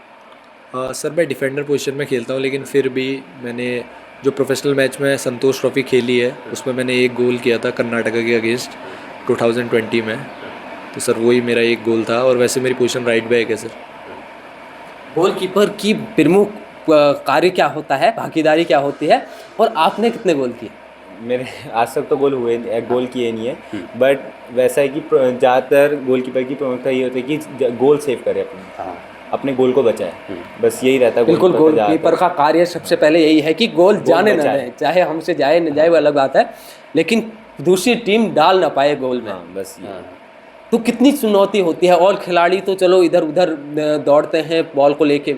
सर मैं डिफेंडर पोजीशन में खेलता हूँ, लेकिन फिर भी मैंने जो प्रोफेशनल मैच में संतोष ट्रॉफी खेली है उसमें मैंने एक गोल किया था कर्नाटका के अगेंस्ट 2020 में। तो सर वही मेरा एक गोल था, और वैसे मेरी पोजीशन राइट बैक है सर। गोलकीपर की प्रमुख कार्य क्या होता है, भागीदारी क्या होती है, और आपने कितने गोल किए? मेरे आज तक तो गोल किए नहीं है, बट वैसा है कि ज़्यादातर गोलकीपर की प्रमुखता ये होती है कि गोल सेव करे, अपने गोल को बचाए, बस यही रहता है। बिल्कुल, गोलकीपर का कार्य सबसे पहले यही है कि गोल जाने न दें, चाहे हमसे जाए न जाए वो अलग बात है, लेकिन दूसरी टीम डाल ना पाए गोल में। बस तो कितनी चुनौती होती है, और खिलाड़ी तो चलो इधर उधर दौड़ते हैं बॉल को लेके,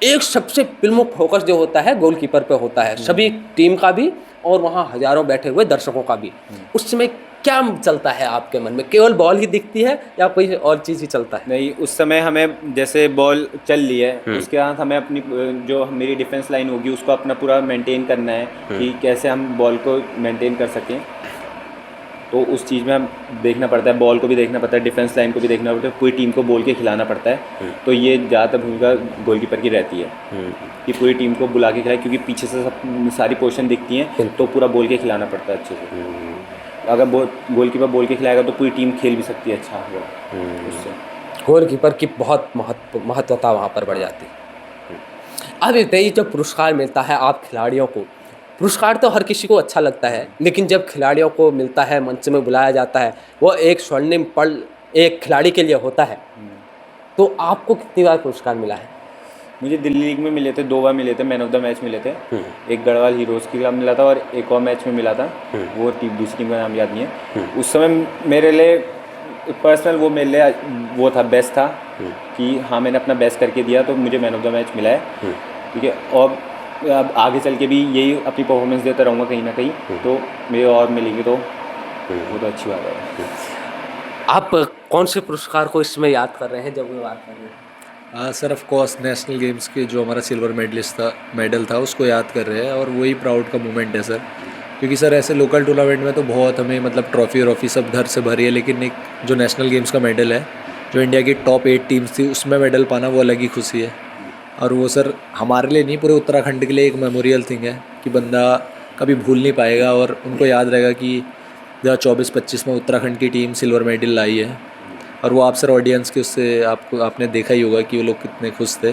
एक सबसे प्रमुख फोकस जो होता है गोलकीपर पे होता है, सभी टीम का भी और वहाँ हजारों बैठे हुए दर्शकों का भी। उस समय क्या चलता है आपके मन में? केवल बॉल ही दिखती है या कोई और चीज़ ही चलता है? नहीं, उस समय हमें जैसे बॉल चल रही है उसके बाद हमें अपनी जो मेरी डिफेंस लाइन होगी उसको अपना पूरा मेंटेन करना है कि कैसे हम बॉल को मेंटेन कर सकें। तो उस चीज़ में हम देखना पड़ता है, बॉल को भी देखना पड़ता है, डिफेंस लाइन को भी देखना पड़ता है, पूरी टीम को बोल के खिलाना पड़ता है। तो ये ज़्यादातर भूमिका गोलकीपर की रहती है कि पूरी टीम को बुला के खिलाए, क्योंकि पीछे से सब सारी पोजीशन दिखती हैं तो पूरा बोल के खिलाना पड़ता है अच्छे से। अगर गोलकीपर बोल के खिलाएगा तो पूरी टीम खेल भी सकती है अच्छा उससे। गोलकीपर की बहुत महत्वता वहाँ पर बढ़ जाती है। अब बताइए, जब पुरस्कार मिलता है आप खिलाड़ियों को, पुरस्कार तो हर किसी को अच्छा लगता है, लेकिन जब खिलाड़ियों को मिलता है, मंच में बुलाया जाता है, वो एक स्वर्णिम पल एक खिलाड़ी के लिए होता है। तो आपको कितनी बार पुरस्कार मिला है? मुझे दिल्ली लीग में मिले थे, 2 बार मिले थे, मैन ऑफ द मैच मिले थे। एक गढ़वाल हीरोज़ के खिलाफ मिला था और एक और मैच में मिला था, वो दूसरी टीम का नाम याद नहीं है। उस समय मेरे लिए पर्सनल वो मेरे लिए वो था, बेस्ट था कि हाँ मैंने अपना बेस्ट करके दिया तो मुझे मैन ऑफ द मैच मिला है। ठीक है, और अब आगे चल के भी यही अपनी परफॉर्मेंस देता रहूँगा कहीं ना कहीं, तो मेरे और मिलेंगे तो वो तो अच्छी बात है। आप कौन से पुरस्कार को इसमें याद कर रहे हैं जब वो बात कर रहे हैं? Sir of course national games के जो हमारा सिल्वर मेडल था उसको याद कर रहे हैं, और वही प्राउड का मोमेंट है सर। क्योंकि सर ऐसे लोकल टूर्नामेंट में तो बहुत हमें मतलब ट्रॉफी सब घर से भरी है, लेकिन एक जो नेशनल गेम्स का मेडल है, जो इंडिया की टॉप 8 टीम्स थी उसमें मेडल पाना वो अलग ही खुशी है। और वो सर हमारे लिए नहीं, पूरे उत्तराखंड के लिए एक मेमोरियल थिंग है कि बंदा कभी भूल नहीं पाएगा, और उनको याद रहेगा कि 2024-25 में उत्तराखंड की टीम सिल्वर मेडल लाई है। और वो आप सर ऑडियंस के उससे आपने देखा ही होगा कि वो लोग कितने खुश थे।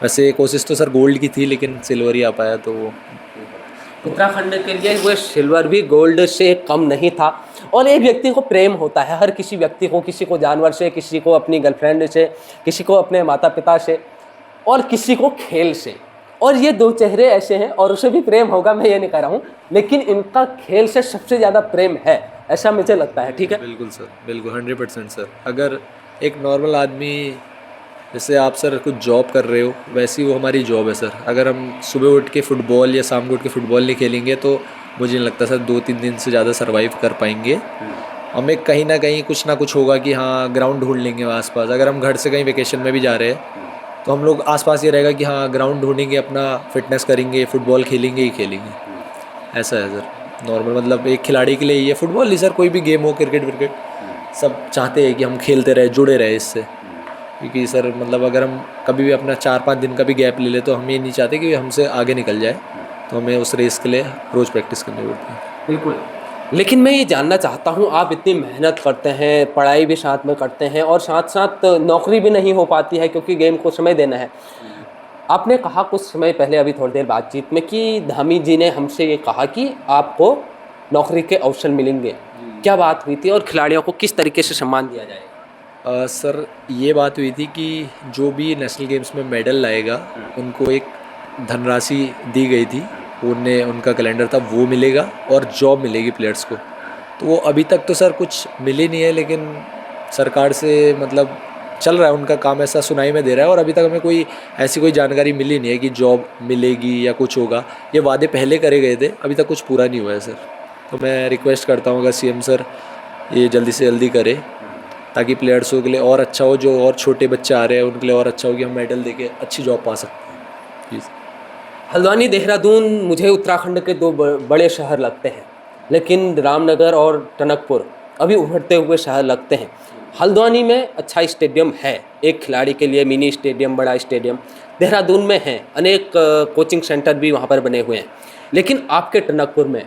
वैसे कोशिश तो सर गोल्ड की थी, लेकिन सिल्वर ही आ पाया, तो वो उत्तराखंड के लिए वो सिल्वर भी गोल्ड से कम नहीं था। और एक व्यक्ति को प्रेम होता है, हर किसी व्यक्ति को, किसी को जानवर से, किसी को अपनी गर्लफ्रेंड से, किसी को अपने माता पिता से, और किसी को खेल से। और ये दो चेहरे ऐसे हैं, और उसे भी प्रेम होगा, मैं ये नहीं कह रहा हूँ, लेकिन इनका खेल से सबसे ज़्यादा प्रेम है, ऐसा मुझे लगता है। ठीक है, बिल्कुल सर, बिल्कुल 100% सर। अगर एक नॉर्मल आदमी, जैसे आप सर कुछ जॉब कर रहे हो, वैसी वो हमारी जॉब है सर। अगर हम सुबह उठ के फुटबॉल या शाम को उठ के फुटबॉल नहीं खेलेंगे तो मुझे नहीं लगता सर 2-3 दिन से ज़्यादा सर्वाइव कर पाएंगे। हमें कहीं ना कहीं कुछ ना कुछ होगा कि हाँ ग्राउंड ढूंढ लेंगे आसपास। अगर हम घर से कहीं वेकेशन में भी जा रहे हैं तो हम लोग आसपास ये रहेगा कि हाँ ग्राउंड ढूंढेंगे, अपना फिटनेस करेंगे, फुटबॉल खेलेंगे ही खेलेंगे। ऐसा है सर नॉर्मल, मतलब एक खिलाड़ी के लिए ये फुटबॉल नहीं सर, कोई भी गेम हो, क्रिकेट विकेट, सब चाहते हैं कि हम खेलते रहे, जुड़े रहे इससे। क्योंकि सर मतलब अगर हम कभी भी अपना 4-5 दिन का भी गैप ले ले तो हम ये नहीं चाहते कि हमसे आगे निकल जाए, तो हमें उस रेस के लिए रोज़ प्रैक्टिस करनी पड़ती है। बिल्कुल। लेकिन मैं ये जानना चाहता हूँ, आप इतनी मेहनत करते हैं, पढ़ाई भी साथ में करते हैं, और साथ साथ नौकरी भी नहीं हो पाती है क्योंकि गेम को समय देना है। आपने कहा कुछ समय पहले, अभी थोड़ी देर बातचीत में, कि धामी जी ने हमसे ये कहा कि आपको नौकरी के अवसर मिलेंगे। क्या बात हुई थी और खिलाड़ियों को किस तरीके से सम्मान दिया जाएगा? सर ये बात हुई थी कि जो भी नेशनल गेम्स में मेडल लाएगा उनको एक धनराशि दी गई थी, उनका कैलेंडर था वो मिलेगा, और जॉब मिलेगी प्लेयर्स को। तो वो अभी तक तो सर कुछ मिली नहीं है, लेकिन सरकार से मतलब चल रहा है उनका काम, ऐसा सुनाई में दे रहा है। और अभी तक हमें कोई ऐसी कोई जानकारी मिली नहीं है कि जॉब मिलेगी या कुछ होगा। ये वादे पहले करे गए थे, अभी तक कुछ पूरा नहीं हुआ है सर। तो मैं रिक्वेस्ट करता हूँ अगर सीएम सर ये जल्दी से जल्दी करे, ताकि प्लेयर्सों के लिए और अच्छा हो, जो और छोटे बच्चे आ रहे हैं उनके लिए और अच्छा हो कि हम मेडल देके अच्छी जॉब पा सकते हैं। प्लीज़। हल्द्वानी, देहरादून मुझे उत्तराखंड के दो बड़े शहर लगते हैं, लेकिन रामनगर और टनकपुर अभी उभरते हुए शहर लगते हैं। हल्द्वानी में अच्छा स्टेडियम है, एक खिलाड़ी के लिए मिनी स्टेडियम, बड़ा स्टेडियम। देहरादून में है, अनेक कोचिंग सेंटर भी वहाँ पर बने हुए हैं। लेकिन आपके टनकपुर में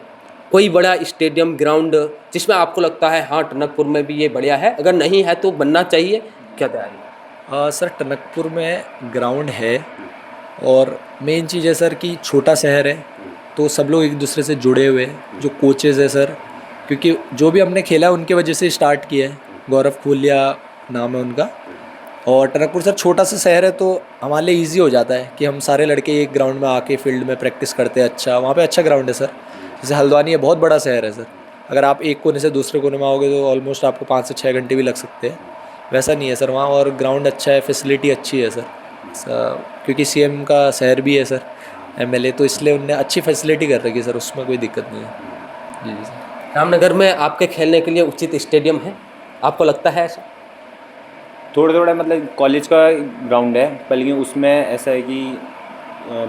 कोई बड़ा स्टेडियम, ग्राउंड जिसमें आपको लगता है हाँ टनकपुर में भी ये बढ़िया है, अगर नहीं है तो बनना चाहिए, क्या तैयारी? सर टनकपुर में ग्राउंड है, और मेन चीज़ है सर कि छोटा शहर है तो सब लोग एक दूसरे से जुड़े हुए हैं। जो कोचेज़ है सर, क्योंकि जो भी हमने खेला है उनकी वजह से स्टार्ट किया है, गौरव खोलिया नाम है उनका। और टनकपुर सर छोटा सा शहर है तो हमारे लिए ईजी हो जाता है कि हम सारे लड़के एक ग्राउंड में आके फील्ड में प्रैक्टिस करते हैं। अच्छा वहाँ पे अच्छा ग्राउंड है सर। जैसे हल्द्वानी है, बहुत बड़ा शहर है सर, अगर आप एक कोने से दूसरे कोने में आओगे तो ऑलमोस्ट आपको 5 से 6 घंटे भी लग सकते हैं। वैसा नहीं है सर वहाँ, और ग्राउंड अच्छा है, फैसिलिटी अच्छी है सर। क्योंकि सीएम का शहर भी है सर, एमएलए, तो इसलिए उनने अच्छी फैसिलिटी कर रखी है सर, उसमें कोई दिक्कत नहीं है। जी जी सर। रामनगर में आपके खेलने के लिए उचित स्टेडियम है, आपको लगता है ऐसा? थोड़ा थोड़ा मतलब कॉलेज का ग्राउंड है, पर लेकिन उसमें ऐसा है कि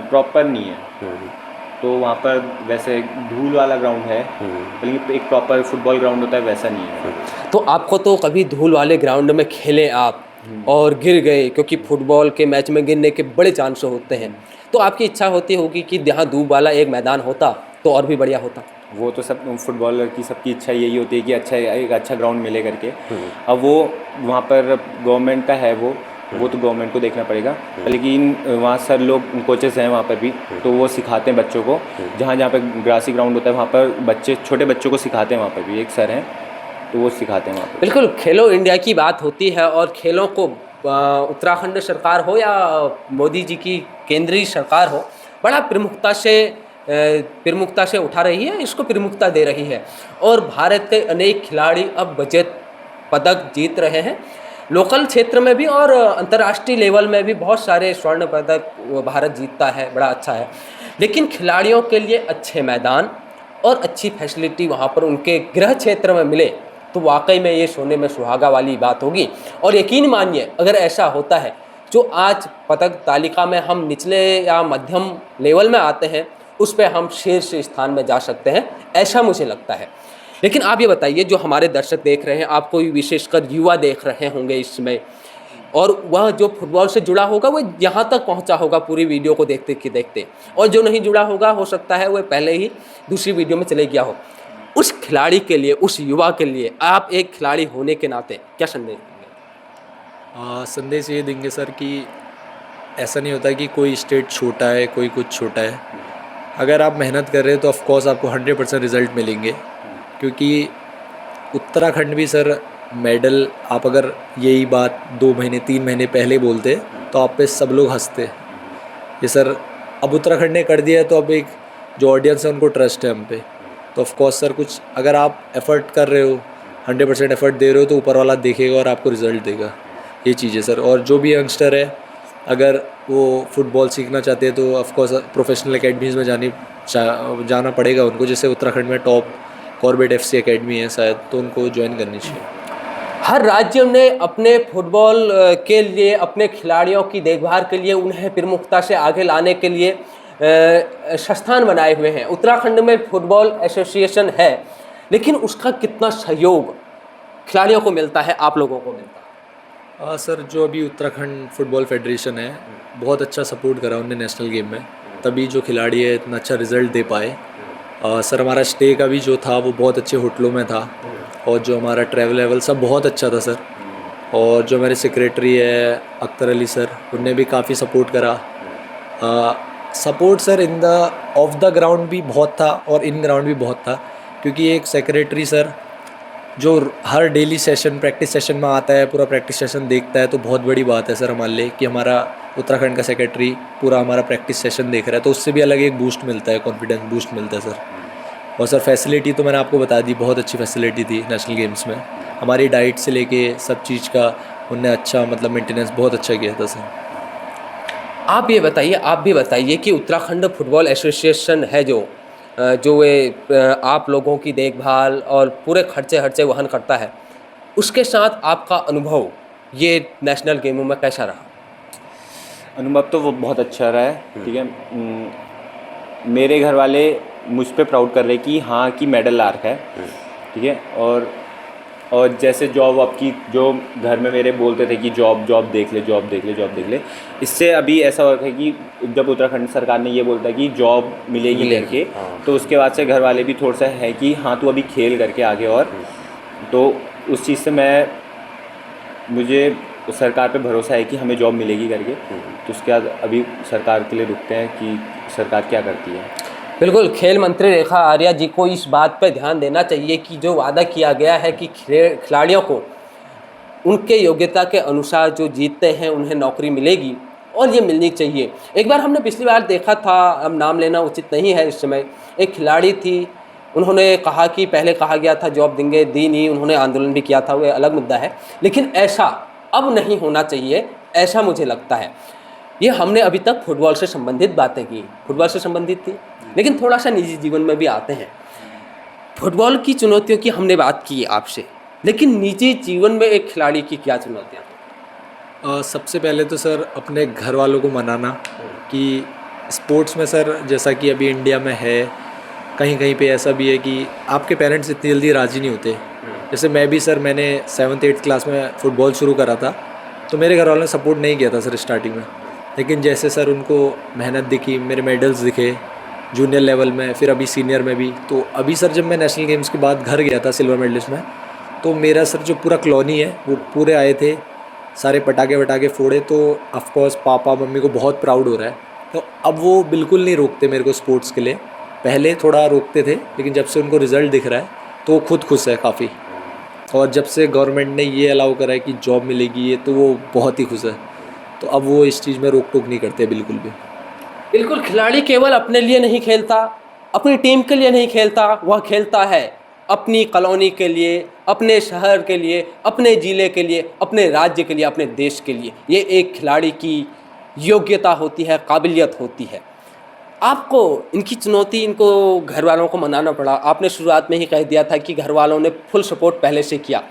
प्रॉपर नहीं है। तो वहाँ पर वैसे धूल वाला ग्राउंड है, लेकिन एक प्रॉपर फुटबॉल ग्राउंड होता है वैसा नहीं है। तो आपको तो कभी धूल वाले ग्राउंड में खेले आप और गिर गए, क्योंकि फुटबॉल के मैच में गिरने के बड़े चांस होते हैं, तो आपकी इच्छा होती होगी कि यहाँ धूप वाला एक मैदान होता तो और भी बढ़िया होता। वो तो सब फुटबॉलर की सबकी इच्छा यही होती है कि अच्छा एक अच्छा ग्राउंड मिले करके। अब वो वहाँ पर गवर्नमेंट का है, वो तो गवर्नमेंट को देखना पड़ेगा। लेकिन वहाँ सर लोग कोचेस हैं वहाँ पर भी, तो वो सिखाते हैं बच्चों को। जहाँ जहाँ पे ग्रासी ग्राउंड होता है वहाँ पर बच्चे, छोटे बच्चों को सिखाते हैं। वहाँ पर भी एक सर हैं तो वो सिखाते हैं वहाँ पर। बिल्कुल, खेलो इंडिया की बात होती है, और खेलों को उत्तराखंड सरकार हो या मोदी जी की केंद्रीय सरकार हो, बड़ा प्रमुखता से उठा रही है, इसको प्रमुखता दे रही है। और भारत के अनेक खिलाड़ी अब बजट पदक जीत रहे हैं, लोकल क्षेत्र में भी और अंतर्राष्ट्रीय लेवल में भी बहुत सारे स्वर्ण पदक भारत जीतता है, बड़ा अच्छा है। लेकिन खिलाड़ियों के लिए अच्छे मैदान और अच्छी फैसिलिटी वहाँ पर उनके गृह क्षेत्र में मिले तो वाकई में ये सोने में सुहागा वाली बात होगी। और यकीन मानिए अगर ऐसा होता है, जो आज पदक तालिका में हम निचले या मध्यम लेवल में आते हैं उस पर हम शीर्ष स्थान में जा सकते हैं, ऐसा मुझे लगता है। लेकिन आप ये बताइए, जो हमारे दर्शक देख रहे हैं, आपको विशेषकर युवा देख रहे होंगे इस समय, और वह जो फुटबॉल से जुड़ा होगा वो यहाँ तक पहुँचा होगा पूरी वीडियो को देखते, और जो नहीं जुड़ा होगा हो सकता है वह पहले ही दूसरी वीडियो में चले गया हो। उस खिलाड़ी के लिए, उस युवा के लिए आप एक खिलाड़ी होने के नाते क्या संदेश देंगे? संदेश ये देंगे सर कि ऐसा नहीं होता कि कोई स्टेट छोटा है, कोई कुछ छोटा है। अगर आप मेहनत कर रहे हैं तो ऑफ कोर्स आपको 100% रिज़ल्ट मिलेंगे, क्योंकि उत्तराखंड भी सर मेडल, आप अगर यही बात 2 महीने 3 महीने पहले बोलते तो आप पे सब लोग हंसते। ये सर अब उत्तराखंड ने कर दिया है तो अब एक जो ऑडियंस है उनको ट्रस्ट है हम पे। तो ऑफ कोर्स सर कुछ अगर आप एफ़र्ट कर रहे हो, 100% एफ़र्ट दे रहे हो तो ऊपर वाला देखेगा और आपको रिज़ल्ट देगा। ये चीज़ है सर। और जो भी यंगस्टर है अगर वो फुटबॉल सीखना चाहते हैं तो ऑफ कोर्स प्रोफेशनल एकेडमीज़ में जाना पड़ेगा उनको। जैसे उत्तराखंड में टॉप कॉर्बेट FC एकेडमी है शायद, तो उनको ज्वाइन करनी चाहिए। हर राज्य ने अपने फुटबॉल के लिए, अपने खिलाड़ियों की देखभाल के लिए, उन्हें प्रमुखता से आगे लाने के लिए संस्थान बनाए हुए हैं। उत्तराखंड में फुटबॉल एसोसिएशन है, लेकिन उसका कितना सहयोग खिलाड़ियों को मिलता है, आप लोगों को मिलता है? सर जो अभी उत्तराखंड फुटबॉल फेडरेशन है बहुत अच्छा सपोर्ट करा उन्हें नेशनल गेम में, तभी जो खिलाड़ी है इतना अच्छा रिज़ल्ट दे पाए। सर हमारा स्टे का भी जो था वो बहुत अच्छे होटलों में था, और जो हमारा ट्रैवल लेवल सब बहुत अच्छा था सर। और जो मेरे सेक्रेटरी है अख्तर अली सर, उनने भी काफ़ी सपोर्ट करा। Support sir in the of the ground भी बहुत था और इन ग्राउंड भी बहुत था, क्योंकि एक सेक्रेटरी सर जो हर डेली सेशन प्रैक्टिस सेशन में आता है, पूरा प्रैक्टिस सेशन देखता है, तो बहुत बड़ी बात है सर हमारे लिए कि हमारा उत्तराखंड का सेक्रेटरी पूरा हमारा प्रैक्टिस सेशन देख रहा है। तो उससे भी अलग एक बूस्ट मिलता है, कॉन्फिडेंस बूस्ट मिलता है सर। और सर फैसिलिटी तो मैंने आपको बता दी, बहुत अच्छी फैसिलिटी थी नेशनल गेम्स में। हमारी डाइट से लेके सब चीज़ का उनने अच्छा मतलब मेंटेनेंस बहुत अच्छा किया था सर। आप भी बताइए कि उत्तराखंड फुटबॉल एसोसिएशन है जो वे आप लोगों की देखभाल और पूरे खर्चे वहन करता है, उसके साथ आपका अनुभव ये नेशनल गेमों में कैसा रहा? अनुभव तो वो बहुत अच्छा रहा है, ठीक है। मेरे घर वाले मुझ पे प्राउड कर रहे कि हाँ कि मेडल ला रखा है, ठीक है। और जैसे जॉब आपकी, जो घर में मेरे बोलते थे कि जॉब देख ले, इससे अभी ऐसा हो रहा है कि जब उत्तराखंड सरकार ने ये बोलता है कि जॉब मिलेगी करके, तो उसके बाद से घर वाले भी थोड़ा सा है कि हाँ तू अभी खेल करके आगे। और तो उस चीज़ से मुझे सरकार पे भरोसा है कि हमें जॉब मिलेगी करके। तो उसके बाद अभी सरकार के लिए रुकते हैं कि सरकार क्या करती है। बिल्कुल, खेल मंत्री रेखा आर्या जी को इस बात पर ध्यान देना चाहिए कि जो वादा किया गया है कि खिलाड़ियों को उनके योग्यता के अनुसार जो जीतते हैं उन्हें नौकरी मिलेगी, और ये मिलनी चाहिए। एक बार हमने पिछली बार देखा था, अब नाम लेना उचित नहीं है इस समय, एक खिलाड़ी थी, उन्होंने कहा कि पहले कहा गया था जॉब देंगे, दी नहीं, उन्होंने आंदोलन भी किया था, वो अलग मुद्दा है। लेकिन ऐसा अब नहीं होना चाहिए, ऐसा मुझे लगता है। ये हमने अभी तक फुटबॉल से संबंधित बातें की, फुटबॉल से संबंधित थी, लेकिन थोड़ा सा निजी जीवन में भी आते हैं। फुटबॉल की चुनौतियों की हमने बात की आपसे, लेकिन निजी जीवन में एक खिलाड़ी की क्या चुनौतियाँ? सबसे पहले तो सर अपने घर वालों को मनाना कि स्पोर्ट्स में सर, जैसा कि अभी इंडिया में है, कहीं कहीं पे ऐसा भी है कि आपके पेरेंट्स इतनी जल्दी राज़ी नहीं होते। जैसे मैं भी सर, मैंने 7th-8th क्लास में फ़ुटबॉल शुरू करा था, तो मेरे घर वालों ने सपोर्ट नहीं किया था सर स्टार्टिंग में। लेकिन जैसे सर उनको मेहनत दिखी, मेरे मेडल्स दिखे जूनियर लेवल में, फिर अभी सीनियर में भी, तो अभी सर जब मैं नेशनल गेम्स के बाद घर गया था सिल्वर मेडलिस्ट में, तो मेरा सर जो पूरा कॉलोनी है वो पूरे आए थे, सारे पटाखे फोड़े। तो ऑफकोर्स पापा मम्मी को बहुत प्राउड हो रहा है। तो अब वो बिल्कुल नहीं रोकते मेरे को स्पोर्ट्स के लिए, पहले थोड़ा रोकते थे, लेकिन जब से उनको रिज़ल्ट दिख रहा है तो वो खुद खुश है काफ़ी। और जब से गवर्नमेंट ने ये अलाउ करा है कि जॉब मिलेगी ये, तो वो बहुत ही खुश है। तो अब वो इस चीज़ में रोक टोक नहीं करते बिल्कुल भी। बिल्कुल, खिलाड़ी केवल अपने लिए नहीं खेलता, अपनी टीम के लिए नहीं खेलता, वह खेलता है अपनी कॉलोनी के लिए, अपने शहर के लिए, अपने ज़िले के लिए, अपने राज्य के लिए, अपने देश के लिए। ये एक खिलाड़ी की योग्यता होती है, काबिलियत होती है। आपको इनकी चुनौती, इनको घर वालों को मनाना पड़ा। आपने शुरुआत में ही कह दिया था कि घर वालों ने फुल सपोर्ट पहले से किया।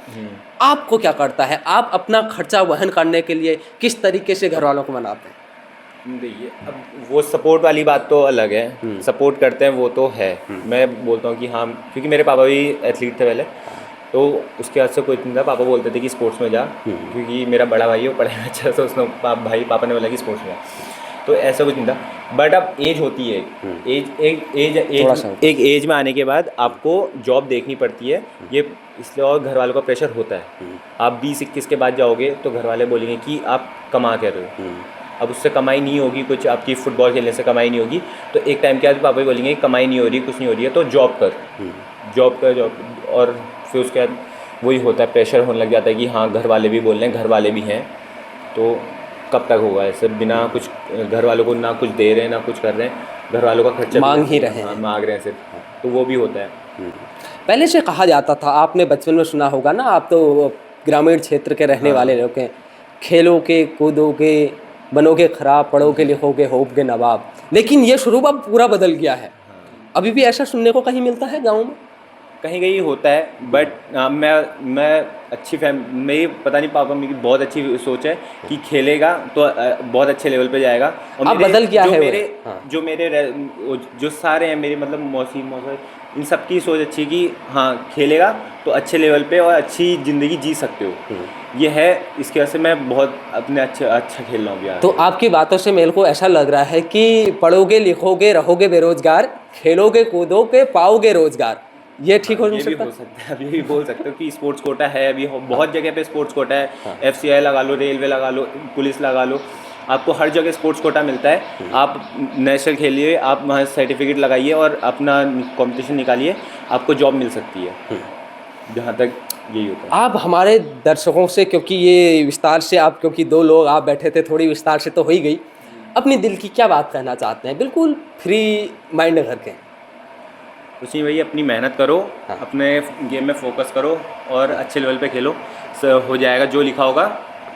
आपको क्या करता है? आप अपना खर्चा वहन करने के लिए किस तरीके से घर वालों को मनाते हैं? देखिए, अब वो सपोर्ट वाली बात तो अलग है, सपोर्ट करते हैं वो तो है। मैं बोलता हूँ कि हाँ, क्योंकि मेरे पापा भी एथलीट थे पहले, तो उसके बाद से कोई नहीं था। पापा बोलते थे कि स्पोर्ट्स में जा, क्योंकि मेरा बड़ा भाई है वो पढ़ाई में अच्छा, तो उसने पापा ने बोला कि स्पोर्ट्स में जा, तो ऐसा कुछ नहीं था। बट अब एज होती है, एक एज में आने के बाद आपको जॉब देखनी पड़ती है, ये इसलिए, और घर वालों का प्रेशर होता है। आप 20-21 के बाद जाओगे तो घर वाले बोलेंगे कि आप कमा कर रहे हो, अब उससे कमाई नहीं होगी, कुछ आपकी फुटबॉल खेलने से कमाई नहीं होगी, तो एक टाइम के बाद पापा भी बोलेंगे कमाई नहीं हो रही, कुछ नहीं हो रही है, तो जॉब कर। और फिर उसके बाद वही होता है, प्रेशर होने लग जाता है कि हाँ, घर वाले भी बोल रहे हैं, घर वाले भी हैं, तो कब तक होगा ऐसे बिना कुछ, घर वालों को ना कुछ दे रहे हैं ना कुछ कर रहे हैं, घर वालों का खर्चा मांग ही रहे हैं। मांग रहे हैं सिर्फ, तो वो भी होता है। पहले से कहा जाता था, आपने बचपन में सुना होगा ना, आप तो ग्रामीण क्षेत्र के रहने वाले लोग हैं, खेलोगे कूदोगे बनोगे खराब, पढ़ोगे लिखोगे होगे नवाब। लेकिन ये शुरू अब पूरा बदल गया है। अभी भी ऐसा सुनने को कहीं मिलता है गाँव में? कहीं कहीं होता है, बट मैं अच्छी मेरी पता नहीं, पापा मेरी बहुत अच्छी सोच है कि खेलेगा तो बहुत अच्छे लेवल पे जाएगा। और अब बदल गया है जो सारे हैं मेरे, मतलब मौसी, इन सब की सोच अच्छी कि हाँ, खेलेगा तो अच्छे लेवल पे और अच्छी ज़िंदगी जी सकते हो, ये है। इसकी वजह से मैं बहुत अपने अच्छा खेल रहा हूँ यार। तो आपकी बातों से मेरे को ऐसा लग रहा है कि पढ़ोगे लिखोगे रहोगे बेरोजगार, खेलोगे कूदोगे पाओगे रोजगार, ये ठीक हो सकता है। अभी भी बोल सकते हो कि स्पोर्ट्स कोटा है, अभी बहुत जगह पे स्पोर्ट्स कोटा है। FCI लगा लो, रेलवे लगा लो, पुलिस लगा लो, आपको हर जगह स्पोर्ट्स कोटा मिलता है। आप नेशनल खेलिए, आप वहाँ सर्टिफिकेट लगाइए और अपना कंपटीशन निकालिए, आपको जॉब मिल सकती है। जहाँ तक यही होता है। आप हमारे दर्शकों से, क्योंकि ये विस्तार से आप, क्योंकि 2 लोग आप बैठे थे, थोड़ी विस्तार से तो हो ही गई, अपनी दिल की क्या बात कहना चाहते हैं? बिल्कुल फ्री माइंड करके। कुछ नहीं भाई, अपनी मेहनत करो, अपने गेम में फोकस करो और अच्छे लेवल पे खेलो, हो जाएगा। जो लिखा होगा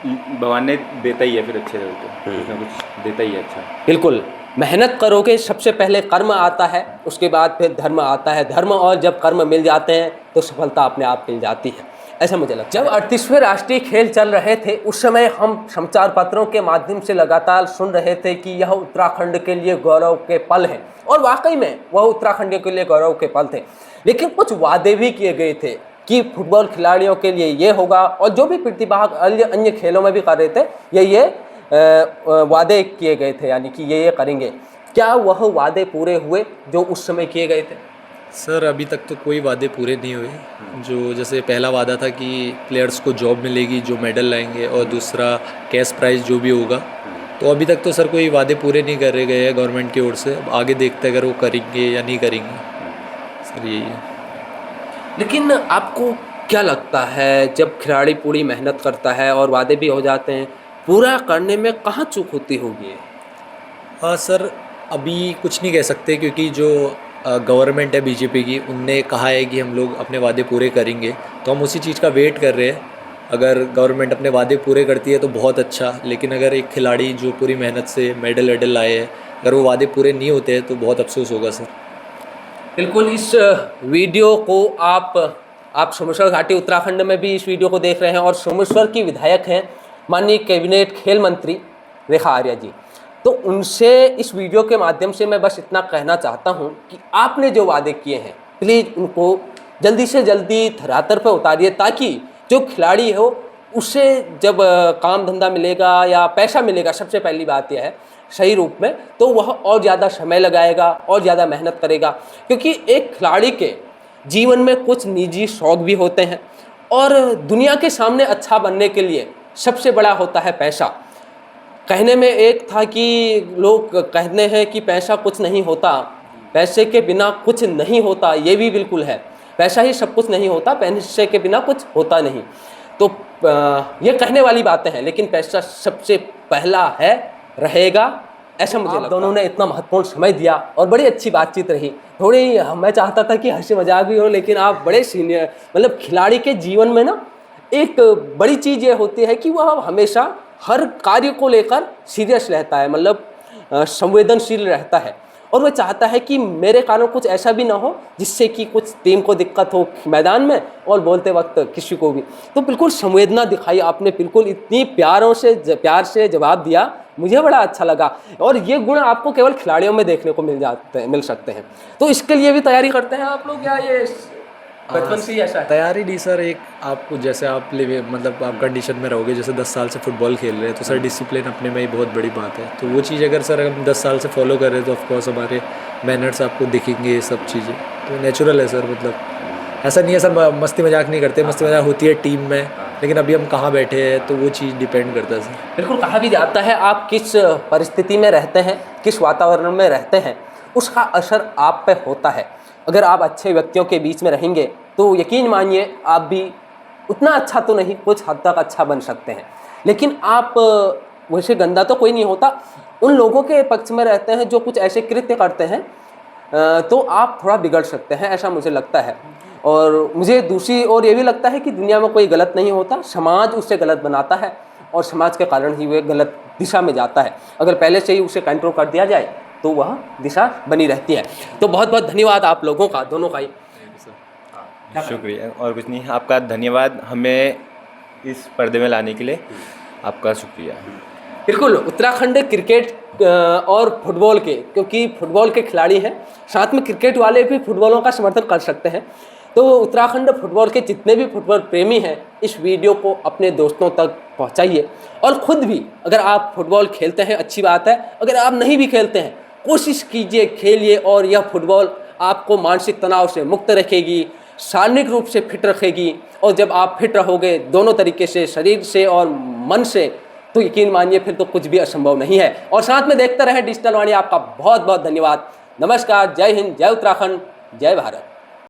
भगवान ने देता ही है, फिर अच्छे लेवल पे कुछ ना कुछ देता ही है। अच्छा, बिल्कुल मेहनत करोगे, सबसे पहले कर्म आता है, उसके बाद फिर धर्म आता है। धर्म और जब कर्म मिल जाते हैं तो सफलता अपने आप मिल जाती है, ऐसा मुझे लगता है। जब 38वें राष्ट्रीय खेल चल रहे थे, उस समय हम समाचार पत्रों के माध्यम से लगातार सुन रहे थे कि यह उत्तराखंड के लिए गौरव के पल हैं, और वाकई में वह उत्तराखंड के लिए गौरव के पल थे। लेकिन कुछ वादे भी किए गए थे कि फुटबॉल खिलाड़ियों के लिए ये होगा, और जो भी प्रतिभाग अन्य खेलों में भी कर रहे थे, ये वादे किए गए थे, यानी कि ये करेंगे। क्या वह वादे पूरे हुए जो उस समय किए गए थे? सर, अभी तक तो कोई वादे पूरे नहीं हुए। जो जैसे पहला वादा था कि प्लेयर्स को जॉब मिलेगी जो मेडल लाएंगे, और दूसरा कैश प्राइज़ जो भी होगा, तो अभी तक तो सर कोई वादे पूरे नहीं कर गए हैं गवर्नमेंट की ओर से। अब आगे देखते हैं अगर वो करेंगे या नहीं करेंगे, सर यही है। लेकिन आपको क्या लगता है, जब खिलाड़ी पूरी मेहनत करता है और वादे भी हो जाते हैं, पूरा करने में कहाँ चूक होती होगी? हाँ सर, अभी कुछ नहीं कह सकते, क्योंकि जो गवर्नमेंट है बीजेपी की, उनने कहा है कि हम लोग अपने वादे पूरे करेंगे, तो हम उसी चीज़ का वेट कर रहे हैं। अगर गवर्नमेंट अपने वादे पूरे करती है तो बहुत अच्छा, लेकिन अगर एक खिलाड़ी जो पूरी मेहनत से मेडल वेडल लाए हैं, अगर वो वादे पूरे नहीं होते हैं तो बहुत अफसोस होगा सर। बिल्कुल, इस वीडियो को आप सोमेश्वर घाटी उत्तराखंड में भी इस वीडियो को देख रहे हैं, और सोमेश्वर की विधायक हैं माननीय कैबिनेट खेल मंत्री रेखा आर्या जी। तो उनसे इस वीडियो के माध्यम से मैं बस इतना कहना चाहता हूं कि आपने जो वादे किए हैं, प्लीज़ उनको जल्दी से जल्दी धरातल पर उतारिए, ताकि जो खिलाड़ी हो उससे जब काम धंधा मिलेगा या पैसा मिलेगा, सबसे पहली बात यह है सही रूप में, तो वह और ज़्यादा समय लगाएगा और ज़्यादा मेहनत करेगा। क्योंकि एक खिलाड़ी के जीवन में कुछ निजी शौक भी होते हैं, और दुनिया के सामने अच्छा बनने के लिए सबसे बड़ा होता है पैसा। कहने में एक था कि लोग कहते हैं कि पैसा कुछ नहीं होता, पैसे के बिना कुछ नहीं होता, ये भी बिल्कुल है। पैसा ही सब कुछ नहीं होता, पैसे के बिना कुछ होता नहीं। तो ये कहने वाली बातें हैं, लेकिन पैसा सबसे पहला है, रहेगा, ऐसा मुझे लगता है। दोनों ने इतना महत्वपूर्ण समय दिया और बड़ी अच्छी बातचीत रही। थोड़ी मैं चाहता था कि हंसी मजाक भी हो, लेकिन आप बड़े सीनियर, मतलब खिलाड़ी के जीवन में ना एक बड़ी चीज़ ये होती है कि वह हमेशा हर कार्य को लेकर सीरियस रहता है, मतलब संवेदनशील रहता है, और वह चाहता है कि मेरे कारण कुछ ऐसा भी ना हो जिससे कि कुछ टीम को दिक्कत हो मैदान में और बोलते वक्त किसी को भी। तो बिल्कुल संवेदना दिखाई आपने, बिल्कुल इतनी प्यार से जवाब दिया, मुझे बड़ा अच्छा लगा। और ये गुण आपको केवल खिलाड़ियों में देखने को मिल सकते हैं। तो इसके लिए भी तैयारी करते हैं आप लोग, या ये बचपन से ही ऐसा है? तैयारी नहीं सर, एक आपको जैसे आप मतलब आप कंडीशन में रहोगे, जैसे 10 साल से फुटबॉल खेल रहे हैं, तो सर डिसिप्लिन अपने में ही बहुत बड़ी बात है। तो वो चीज़ अगर सर हम 10 साल से फॉलो कर रहे हैं तो ऑफकोर्स हमारे मैनर्स आपको दिखेंगे, ये सब चीज़ें तो नेचुरल है सर। मतलब ऐसा नहीं है सर मस्ती मजाक नहीं करते, मस्ती मजाक होती है टीम में, लेकिन अभी हम कहाँ बैठे हैं तो वो चीज़ डिपेंड करता है सर। बिल्कुल, कहा भी जाता है आप किस परिस्थिति में रहते हैं, किस वातावरण में रहते हैं, उसका असर आप पे होता है। अगर आप अच्छे व्यक्तियों के बीच में रहेंगे तो यकीन मानिए आप भी उतना अच्छा तो नहीं, कुछ हद तक अच्छा बन सकते हैं। लेकिन आप वैसे गंदा तो कोई नहीं होता, उन लोगों के पक्ष में रहते हैं जो कुछ ऐसे कृत्य करते हैं तो आप थोड़ा बिगड़ सकते हैं, ऐसा मुझे लगता है। और मुझे दूसरी ओर ये भी लगता है कि दुनिया में कोई गलत नहीं होता, समाज उससे गलत बनाता है और समाज के कारण ही वह गलत दिशा में जाता है। अगर पहले से ही उसे कंट्रोल कर दिया जाए तो वह दिशा बनी रहती है। तो बहुत बहुत धन्यवाद आप लोगों का, दोनों का ही। शुक्रिया, और कुछ नहीं, आपका धन्यवाद हमें इस पर्दे में लाने के लिए, आपका शुक्रिया। बिल्कुल, उत्तराखंड क्रिकेट और फुटबॉल के, क्योंकि फुटबॉल के खिलाड़ी हैं, साथ में क्रिकेट वाले भी फुटबॉलों का समर्थन कर सकते हैं। तो उत्तराखंड फुटबॉल के जितने भी फुटबॉल प्रेमी हैं, इस वीडियो को अपने दोस्तों तक पहुंचाइए। और ख़ुद भी अगर आप फुटबॉल खेलते हैं अच्छी बात है, अगर आप नहीं भी खेलते हैं कोशिश कीजिए, खेलिए। और यह फुटबॉल आपको मानसिक तनाव से मुक्त रखेगी, शारीरिक रूप से फिट रखेगी। और जब आप फिट रहोगे दोनों तरीके से, शरीर से और मन से, तो यकीन मानिए फिर तो कुछ भी असंभव नहीं है। और साथ में देखते रहें डिजिटल वाणी। आपका बहुत बहुत धन्यवाद। नमस्कार, जय हिंद, जय उत्तराखंड, जय भारत।